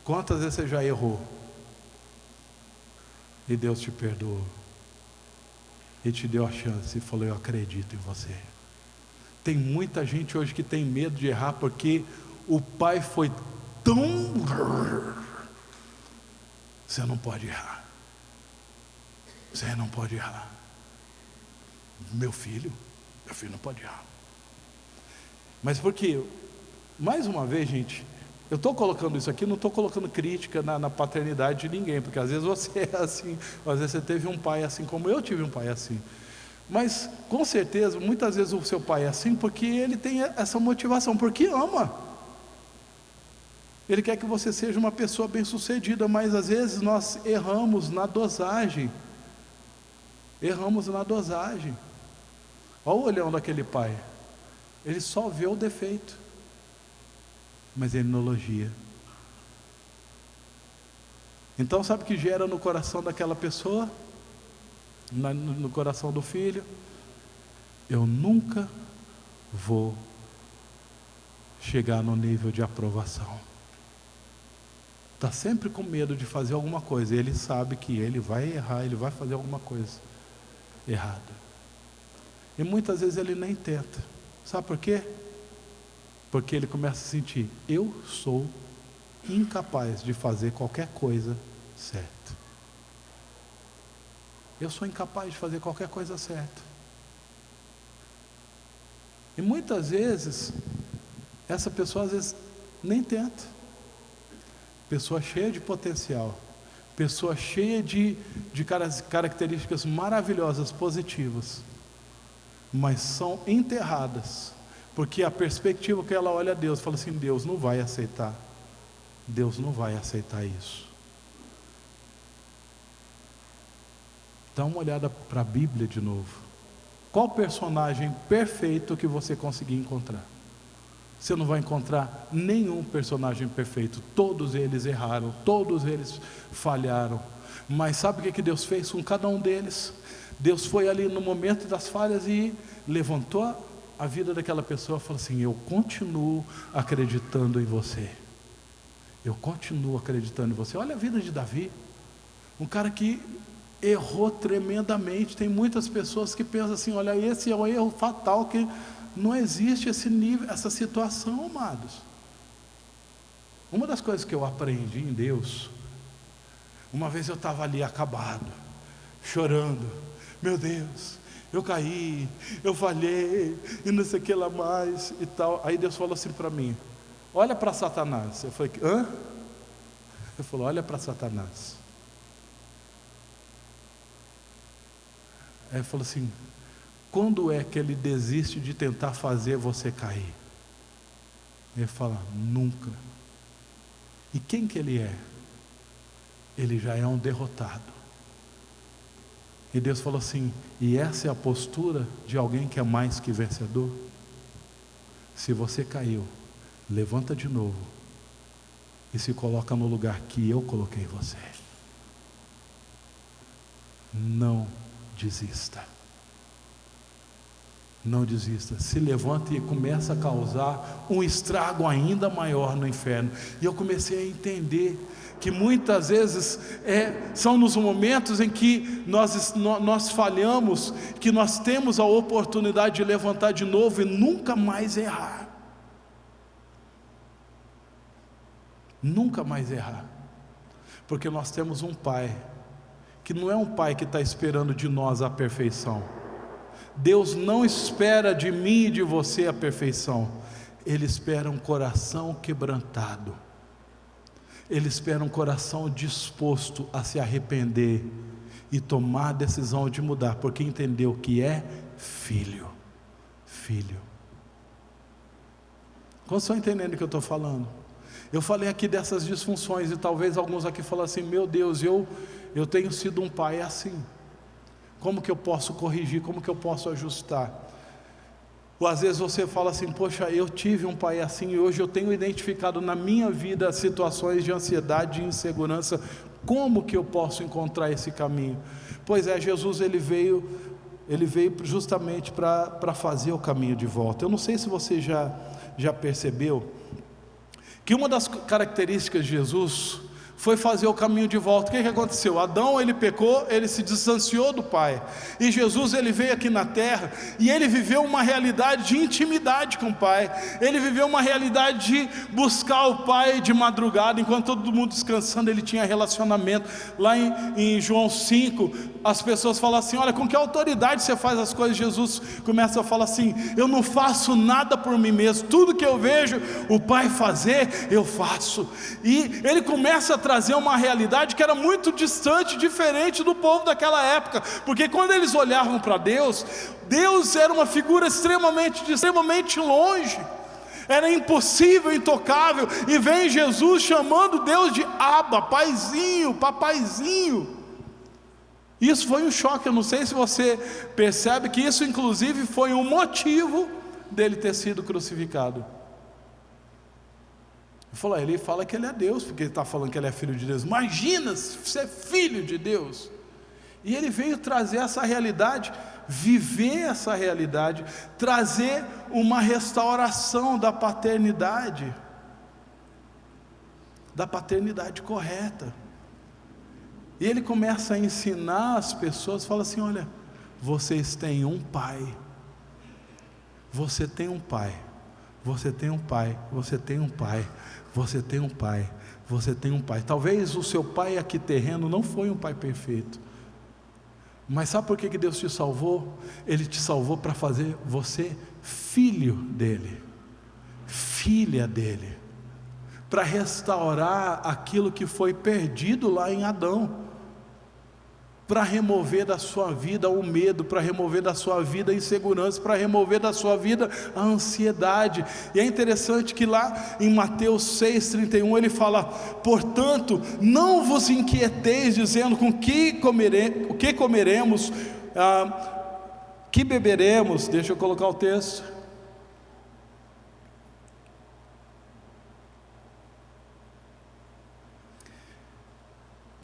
Quantas vezes você já errou e Deus te perdoou e te deu a chance e falou: eu acredito em você. Tem muita gente hoje que tem medo de errar porque o pai foi tão... Você não pode errar. Você não pode errar. Meu filho não pode errar. Mas porque, mais uma vez, gente, eu estou colocando isso aqui, não estou colocando crítica na paternidade de ninguém, porque às vezes você é assim, às vezes você teve um pai assim como eu tive um pai assim. Mas, com certeza, muitas vezes o seu pai é assim porque ele tem essa motivação, porque ama. Ele quer que você seja uma pessoa bem-sucedida, mas às vezes nós erramos na dosagem. Erramos na dosagem. Olha o olhão daquele pai. Ele só vê o defeito, mas ele não elogia. Então sabe o que gera no coração daquela pessoa? No coração do filho? Eu nunca vou chegar no nível de aprovação. Está sempre com medo de fazer alguma coisa. Ele sabe que ele vai errar, ele vai fazer alguma coisa errada. E muitas vezes ele nem tenta. Sabe por quê? Porque ele começa a sentir: eu sou incapaz de fazer qualquer coisa certa. Eu sou incapaz de fazer qualquer coisa certa. E muitas vezes, essa pessoa às vezes nem tenta. Pessoa cheia de potencial, pessoa cheia de características maravilhosas, positivas, mas são enterradas, porque a perspectiva que ela olha a Deus, fala assim: Deus não vai aceitar, Deus não vai aceitar isso. Dá uma olhada para a Bíblia de novo. Qual personagem perfeito que você conseguir encontrar? Você não vai encontrar nenhum personagem perfeito. Todos eles erraram, todos eles falharam. Mas sabe o que Deus fez com cada um deles? Deus foi ali no momento das falhas e levantou a vida daquela pessoa e falou assim: eu continuo acreditando em você. Eu continuo acreditando em você. Olha a vida de Davi, um cara que errou tremendamente. Tem muitas pessoas que pensam assim: olha, esse é um erro fatal, que não existe esse nível, essa situação, amados. Uma das coisas que eu aprendi em Deus, uma vez eu estava ali acabado, chorando: meu Deus, eu caí, eu falhei, e não sei o que lá mais e tal. Aí Deus falou assim para mim: olha para Satanás. Eu falei: hã? Ele falou: olha para Satanás. Aí ele falou assim: quando é que ele desiste de tentar fazer você cair? Ele fala: nunca. E quem que ele é? Ele já é um derrotado. E Deus falou assim: e essa é a postura de alguém que é mais que vencedor? Se você caiu, levanta de novo e se coloca no lugar que eu coloquei você. Não desista. Não desista. Se levanta e começa a causar um estrago ainda maior no inferno. E eu comecei a entender que muitas vezes são nos momentos em que nós falhamos, que nós temos a oportunidade de levantar de novo e nunca mais errar. Nunca mais errar. Porque nós temos um Pai que não é um Pai que está esperando de nós a perfeição. Deus não espera de mim e de você a perfeição. Ele espera um coração quebrantado. Ele espera um coração disposto a se arrepender e tomar a decisão de mudar, porque entendeu que é filho. Filho. Como estão entendendo o que eu estou falando? Eu falei aqui dessas disfunções, e talvez alguns aqui falem assim: meu Deus, eu tenho sido um pai assim. Como que eu posso corrigir? Como que eu posso ajustar? Ou às vezes você fala assim: poxa, eu tive um pai assim e hoje eu tenho identificado na minha vida situações de ansiedade e insegurança. Como que eu posso encontrar esse caminho? Pois é, Jesus ele veio justamente para fazer o caminho de volta. Eu não sei se você já percebeu que uma das características de Jesus foi fazer o caminho de volta. O que aconteceu? Adão, ele pecou, ele se distanciou do Pai, e Jesus, ele veio aqui na terra, e ele viveu uma realidade de intimidade com o Pai. Ele viveu uma realidade de buscar o Pai de madrugada, enquanto todo mundo descansando, ele tinha relacionamento. Lá em João 5, as pessoas falam assim: olha, com que autoridade você faz as coisas? Jesus começa a falar assim: eu não faço nada por mim mesmo, tudo que eu vejo o Pai fazer, eu faço. E ele começa a trazer uma realidade que era muito distante, diferente do povo daquela época, porque quando eles olhavam para Deus, Deus era uma figura extremamente longe, era impossível, intocável, e vem Jesus chamando Deus de Abba, paizinho, papaizinho. Isso foi um choque. Eu não sei se você percebe que isso inclusive foi um motivo dele ter sido crucificado. Ele fala que ele é Deus, porque ele está falando que ele é filho de Deus. Imagina ser filho de Deus. E ele veio trazer essa realidade, viver essa realidade, trazer uma restauração da paternidade correta. E ele começa a ensinar as pessoas, fala assim: olha, vocês têm um pai, você tem um pai, você tem um pai, você tem um pai, você tem um pai, você tem um pai. Talvez o seu pai aqui terreno não foi um pai perfeito, mas sabe por que Deus te salvou? Ele te salvou para fazer você filho dele, filha dele, para restaurar aquilo que foi perdido lá em Adão, para remover da sua vida o medo, para remover da sua vida a insegurança, para remover da sua vida a ansiedade. E é interessante que lá em Mateus 6,31 ele fala: portanto, não vos inquieteis dizendo o que comeremos, que beberemos. Deixa eu colocar o texto.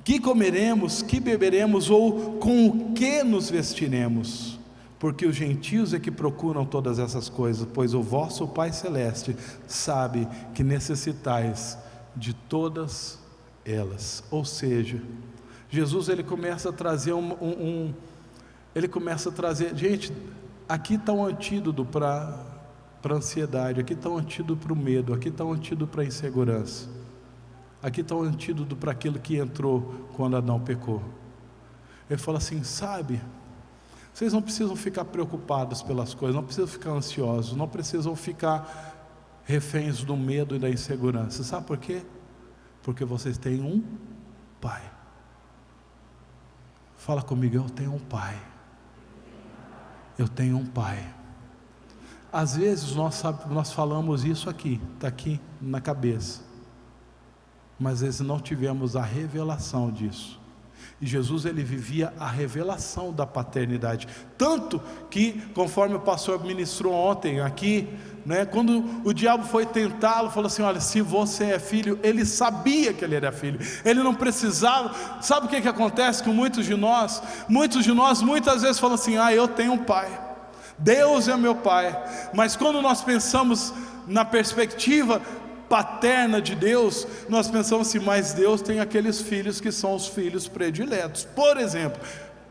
Que comeremos, que beberemos, ou com o que nos vestiremos? Porque os gentios é que procuram todas essas coisas, pois o vosso Pai Celeste sabe que necessitais de todas elas. Ou seja, Jesus, ele começa a trazer ele começa a trazer, gente, aqui está um antídoto para a ansiedade, aqui está um antídoto para o medo, aqui está um antídoto para a insegurança. Aqui está o antídoto para aquilo que entrou quando Adão pecou. Ele fala assim: sabe, vocês não precisam ficar preocupados pelas coisas, não precisam ficar ansiosos, não precisam ficar reféns do medo e da insegurança. Sabe por quê? Porque vocês têm um pai. Fala comigo: eu tenho um pai. Eu tenho um pai. Às vezes nós falamos isso aqui, está aqui na cabeça, mas às vezes não tivemos a revelação disso. E Jesus, ele vivia a revelação da paternidade, tanto que, conforme o pastor ministrou ontem aqui, quando o diabo foi tentá-lo, falou assim: olha, se você é filho, ele sabia que ele era filho, ele não precisava. Sabe o que acontece com muitos de nós? Muitas vezes falam assim: eu tenho um pai, Deus é meu pai. Mas quando nós pensamos na perspectiva paterna de Deus, nós pensamos assim: mas Deus tem aqueles filhos que são os filhos prediletos. Por exemplo,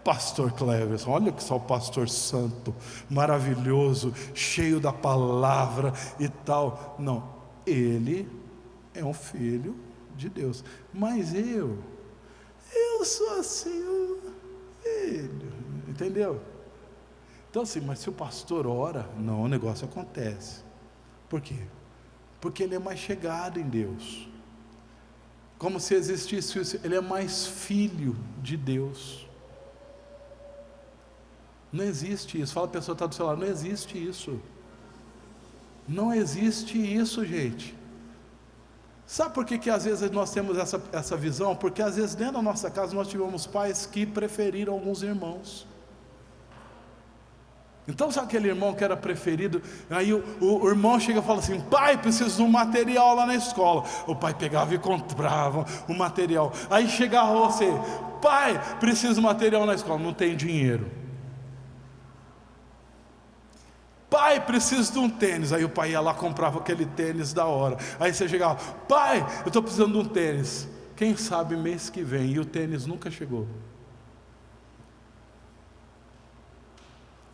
pastor Cleverson, olha que só o pastor santo, maravilhoso, cheio da palavra e tal. Não, ele é um filho de Deus, mas eu sou assim, um filho, entendeu? Então assim, mas se o pastor ora, não, o negócio acontece. Por quê? Porque ele é mais chegado em Deus, como se existisse isso. Ele é mais filho de Deus. Não existe isso. Fala a pessoa que está do seu lado: não existe isso. Não existe isso, gente. Sabe por que às vezes nós temos essa visão? Porque às vezes dentro da nossa casa nós tivemos pais que preferiram alguns irmãos. Então sabe aquele irmão que era preferido? Aí o irmão chega e fala assim: pai, preciso de um material lá na escola. O pai pegava e comprava o material. Aí chegava você: pai, preciso de material na escola. Não tem dinheiro. pai, preciso de um tênis. Aí o pai ia lá, comprava aquele tênis da hora. Aí você chegava, pai, eu estou precisando de um tênis. Quem sabe mês que vem, e o tênis nunca chegou.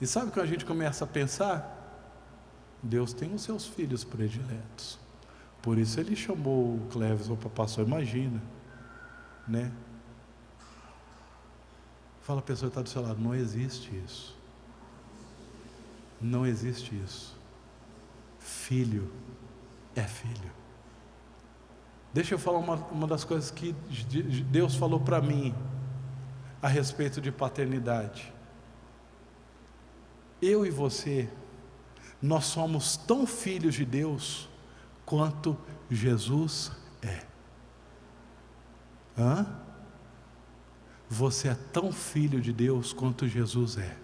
E sabe quando a gente começa a pensar? Deus tem os seus filhos prediletos. Por isso Ele chamou o Cleverson para pastor. Imagina, né? Fala a pessoa que está do seu lado, não existe isso. Não existe isso. Filho é filho. Deixa eu falar uma das coisas que Deus falou para mim a respeito de paternidade. Eu e você, nós somos tão filhos de Deus quanto Jesus é. Você é tão filho de Deus quanto Jesus é.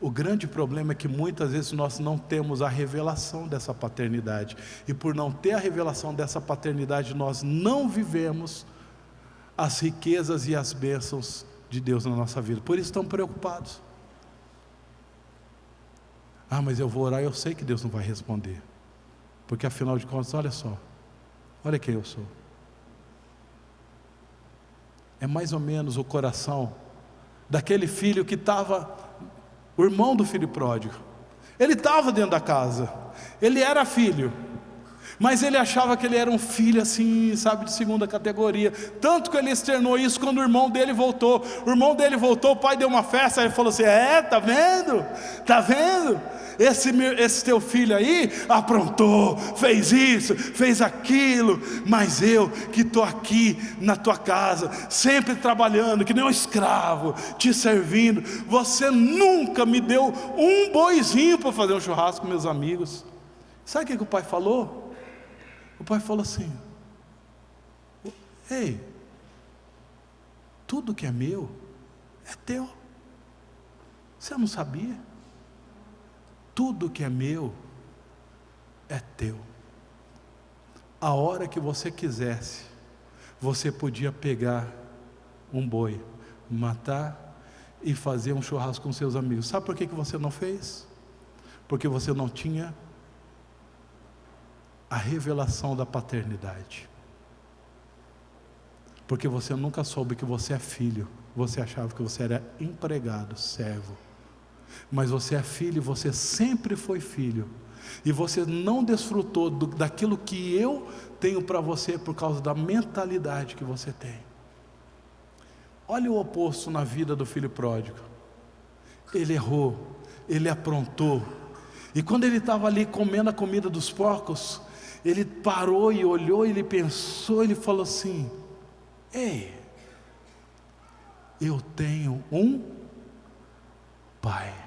O grande problema é que muitas vezes nós não temos a revelação dessa paternidade, e por não ter a revelação dessa paternidade, nós não vivemos as riquezas e as bênçãos de Deus na nossa vida. Por isso estamos preocupados. Mas eu vou orar e eu sei que Deus não vai responder, porque afinal de contas, olha só, olha quem eu sou. É mais ou menos o coração daquele filho que estava, o irmão do filho pródigo. Ele estava dentro da casa, ele era filho, mas ele achava que ele era um filho assim, sabe, de segunda categoria. Tanto que ele externou isso quando o irmão dele voltou. O irmão dele voltou, o pai deu uma festa, ele falou assim: tá vendo? Tá vendo? Esse teu filho aí aprontou, fez isso, fez aquilo, mas eu que estou aqui na tua casa, sempre trabalhando, que nem um escravo, te servindo, você nunca me deu um boizinho para fazer um churrasco com meus amigos. Sabe o que o pai falou? O pai falou assim: ei, tudo que é meu é teu. Você não sabia? Tudo que é meu é teu. A hora que você quisesse, você podia pegar um boi, matar e fazer um churrasco com seus amigos. Sabe por que você não fez? Porque você não tinha a revelação da paternidade. Porque você nunca soube que você é filho. Você achava que você era empregado, servo. Mas você é filho, você sempre foi filho, e você não desfrutou daquilo que eu tenho para você por causa da mentalidade que você tem. Olha o oposto na vida do filho pródigo. Ele errou, ele aprontou, e quando ele estava ali comendo a comida dos porcos, ele parou e olhou, ele pensou, ele falou assim: ei, eu tenho um pai.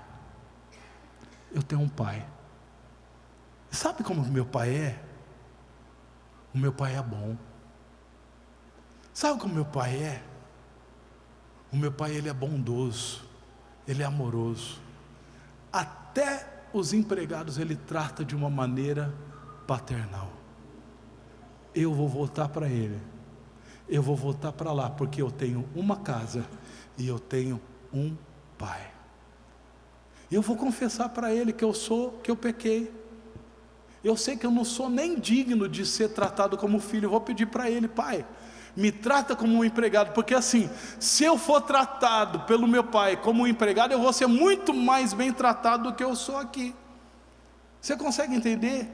Eu tenho um pai. Sabe como o meu pai é? O meu pai é bom. Sabe como meu pai é? O meu pai, ele é bondoso, ele é amoroso. Até os empregados ele trata de uma maneira paternal. Eu vou voltar para ele. Eu vou voltar para lá, porque eu tenho uma casa e eu tenho um pai. Eu vou confessar para ele que eu pequei. Eu sei que eu não sou nem digno de ser tratado como filho. Eu vou pedir para ele: pai, me trata como um empregado, porque assim, se eu for tratado pelo meu pai como um empregado, eu vou ser muito mais bem tratado do que eu sou aqui. Você consegue entender?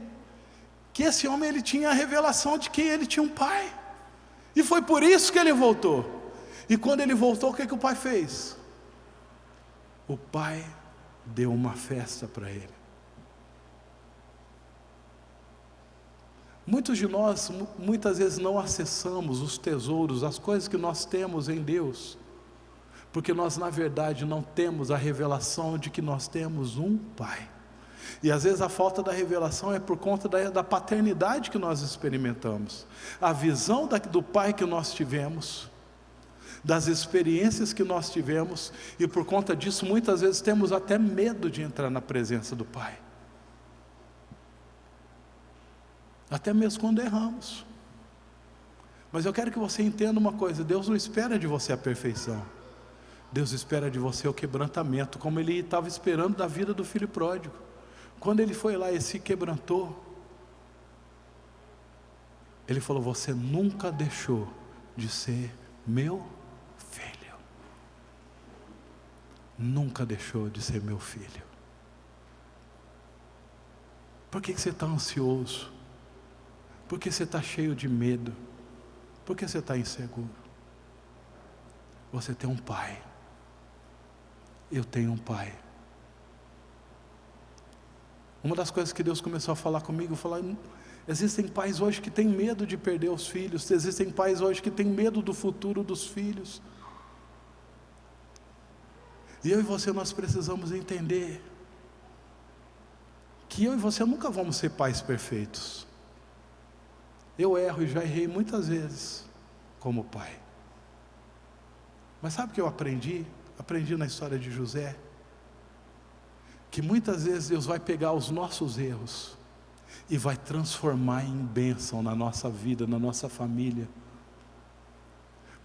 Que esse homem, ele tinha a revelação de que ele tinha um pai, e foi por isso que ele voltou. E quando ele voltou, o que o pai fez? O pai deu uma festa para ele. Muitos de nós, muitas vezes não acessamos os tesouros, as coisas que nós temos em Deus, porque nós na verdade não temos a revelação de que nós temos um pai. E às vezes a falta da revelação é por conta da paternidade que nós experimentamos, a visão do pai que nós tivemos, das experiências que nós tivemos, e por conta disso muitas vezes temos até medo de entrar na presença do pai, até mesmo quando erramos. Mas eu quero que você entenda uma coisa: Deus não espera de você a perfeição, Deus espera de você o quebrantamento, como Ele estava esperando da vida do filho pródigo. Quando ele foi lá e se quebrantou, ele falou: você nunca deixou de ser meu filho. Nunca deixou de ser meu filho. Por que você está ansioso? Por que você está cheio de medo? Por que você está inseguro? Você tem um pai. Eu tenho um pai. Uma das coisas que Deus começou a falar comigo, existem pais hoje que têm medo de perder os filhos, existem pais hoje que têm medo do futuro dos filhos. E eu e você, nós precisamos entender que eu e você nunca vamos ser pais perfeitos. Eu erro e já errei muitas vezes como pai. Mas sabe o que eu aprendi? Aprendi na história de José, que muitas vezes Deus vai pegar os nossos erros e vai transformar em bênção na nossa vida, na nossa família,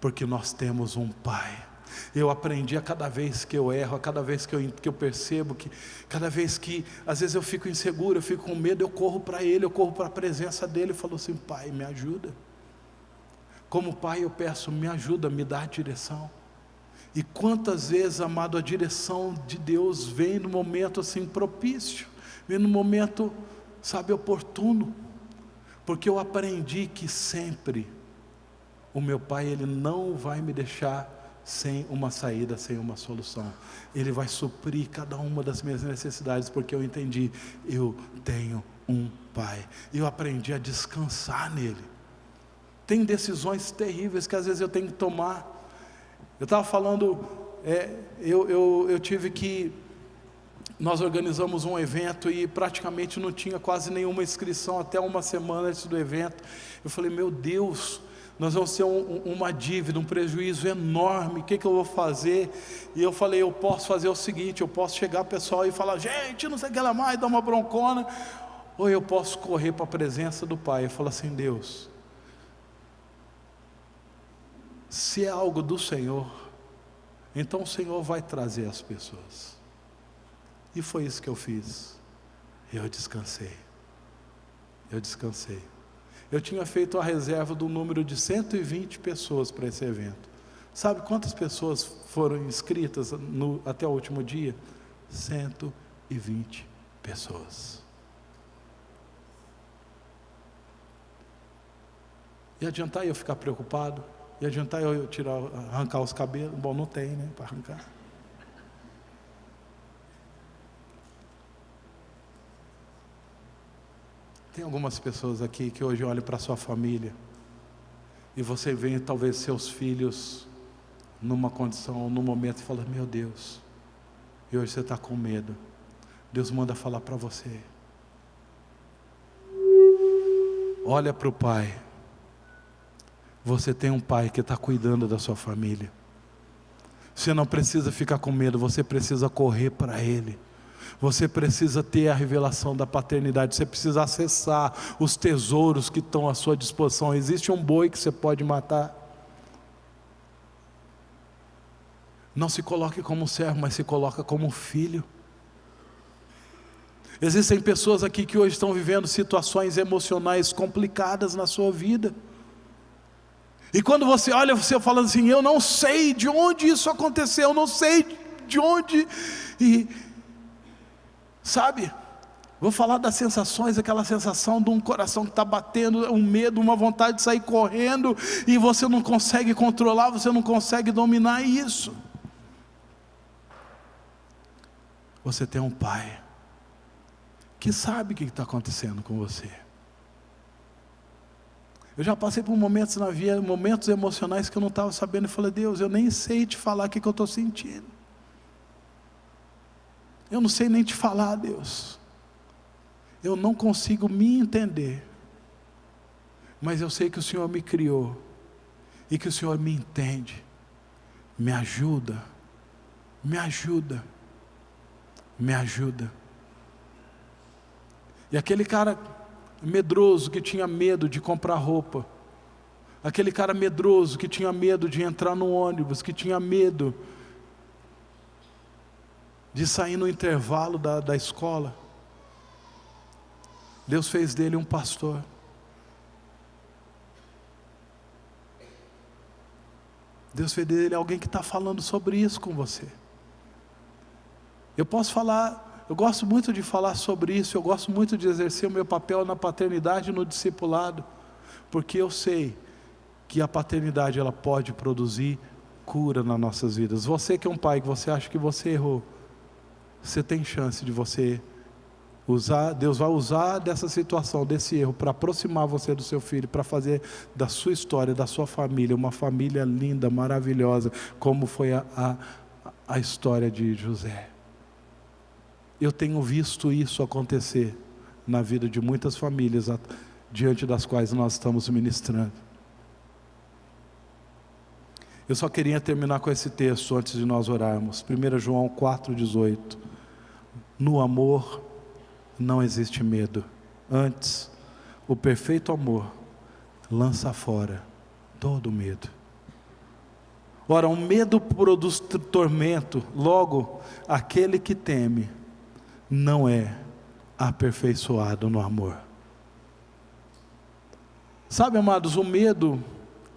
porque nós temos um pai. Eu aprendi a cada vez que eu erro, a cada vez que eu percebo, que cada vez que às vezes eu fico inseguro, eu fico com medo, eu corro para Ele, eu corro para a presença dEle e falo assim: Pai, me ajuda. Como pai eu peço: me ajuda, me dá a direção. E quantas vezes, amado, a direção de Deus vem no momento assim propício, vem no momento, sabe, oportuno, porque eu aprendi que sempre o meu pai, Ele não vai me deixar sem uma saída, sem uma solução. Ele vai suprir cada uma das minhas necessidades, porque eu entendi, eu tenho um pai, e eu aprendi a descansar nele. Tem decisões terríveis que às vezes eu tenho que tomar. Eu estava falando, eu tive que, nós organizamos um evento e praticamente não tinha quase nenhuma inscrição até uma semana antes do evento. Eu falei: meu Deus, nós vamos ter uma dívida, um prejuízo enorme, o que eu vou fazer? E eu falei: eu posso fazer o seguinte, eu posso chegar pessoal e falar: gente, não sei o que lá mais, dar uma broncona, ou eu posso correr para a presença do Pai. Eu falo assim: Deus, se é algo do Senhor, então o Senhor vai trazer as pessoas. E foi isso que eu fiz. Eu descansei. Eu tinha feito a reserva do número de 120 pessoas para esse evento. Sabe quantas pessoas foram inscritas até o último dia? 120 pessoas. E adiantar eu ficar preocupado? E adiantar eu arrancar os cabelos? Bom, não tem, né, para arrancar. Tem algumas pessoas aqui que hoje olham para a sua família, e você vê talvez seus filhos numa condição, num momento, e fala: meu Deus, e hoje você está com medo. Deus manda falar para você: olha para o Pai. Você tem um pai que está cuidando da sua família. Você não precisa ficar com medo, você precisa correr para Ele. Você precisa ter a revelação da paternidade, você precisa acessar os tesouros que estão à sua disposição. Existe um boi que você pode matar. Não se coloque como servo, mas se coloca como filho. Existem pessoas aqui que hoje estão vivendo situações emocionais complicadas na sua vida. E quando você olha, você fala assim: eu não sei de onde isso aconteceu, eu não sei de onde, e sabe, vou falar das sensações, aquela sensação de um coração que está batendo, um medo, uma vontade de sair correndo, e você não consegue controlar, você não consegue dominar isso. Você tem um pai que sabe o que está acontecendo com você. Eu já passei por momentos na vida, momentos emocionais que eu não estava sabendo, e falei: Deus, eu nem sei te falar o que eu estou sentindo. Eu não sei nem te falar, Deus. Eu não consigo me entender. Mas eu sei que o Senhor me criou, e que o Senhor me entende. Me ajuda, me ajuda, me ajuda. E aquele cara medroso que tinha medo de comprar roupa, aquele cara medroso que tinha medo de entrar no ônibus, que tinha medo de sair no intervalo da escola, Deus fez dele um pastor. Deus fez dele alguém que está falando sobre isso com você. Eu posso falar, eu gosto muito de falar sobre isso, eu gosto muito de exercer o meu papel na paternidade e no discipulado, porque eu sei que a paternidade ela pode produzir cura nas nossas vidas. Você que é um pai, que você acha que você errou, você tem chance de você usar, Deus vai usar dessa situação, desse erro, para aproximar você do seu filho, para fazer da sua história, da sua família, uma família linda, maravilhosa, como foi a história de José. Eu tenho visto isso acontecer na vida de muitas famílias, diante das quais nós estamos ministrando. Eu só queria terminar com esse texto antes de nós orarmos. 1 João 4,18. No amor não existe medo. Antes, o perfeito amor lança fora todo medo. Ora, o medo produz tormento. Logo, aquele que teme não é aperfeiçoado no amor. Sabe, amados, o medo,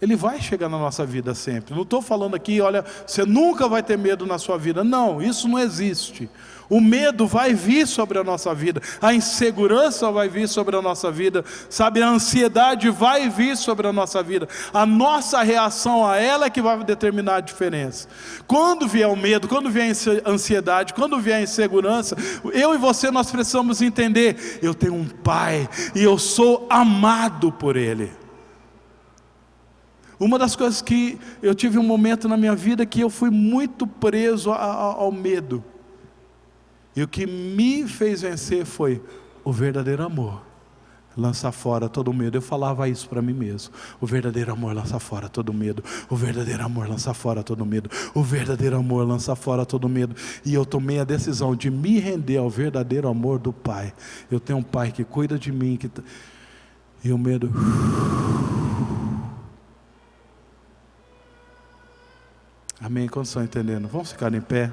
ele vai chegar na nossa vida sempre. Não estou falando aqui, olha, você nunca vai ter medo na sua vida. Não, isso não existe. O medo vai vir sobre a nossa vida, a insegurança vai vir sobre a nossa vida, sabe, a ansiedade vai vir sobre a nossa vida. A nossa reação a ela é que vai determinar a diferença. Quando vier o medo, quando vier a ansiedade, quando vier a insegurança, eu e você, nós precisamos entender, eu tenho um pai e eu sou amado por Ele. Uma das coisas que eu tive um momento na minha vida que eu fui muito preso ao medo. E o que me fez vencer foi o verdadeiro amor. Lança fora todo medo. Eu falava isso para mim mesmo. O verdadeiro amor lança fora todo medo. O verdadeiro amor lança fora todo medo. O verdadeiro amor lança fora todo medo. E eu tomei a decisão de me render ao verdadeiro amor do Pai. Eu tenho um Pai que cuida de mim. E o medo... Amém? Quantos estão entendendo? Vamos ficar em pé.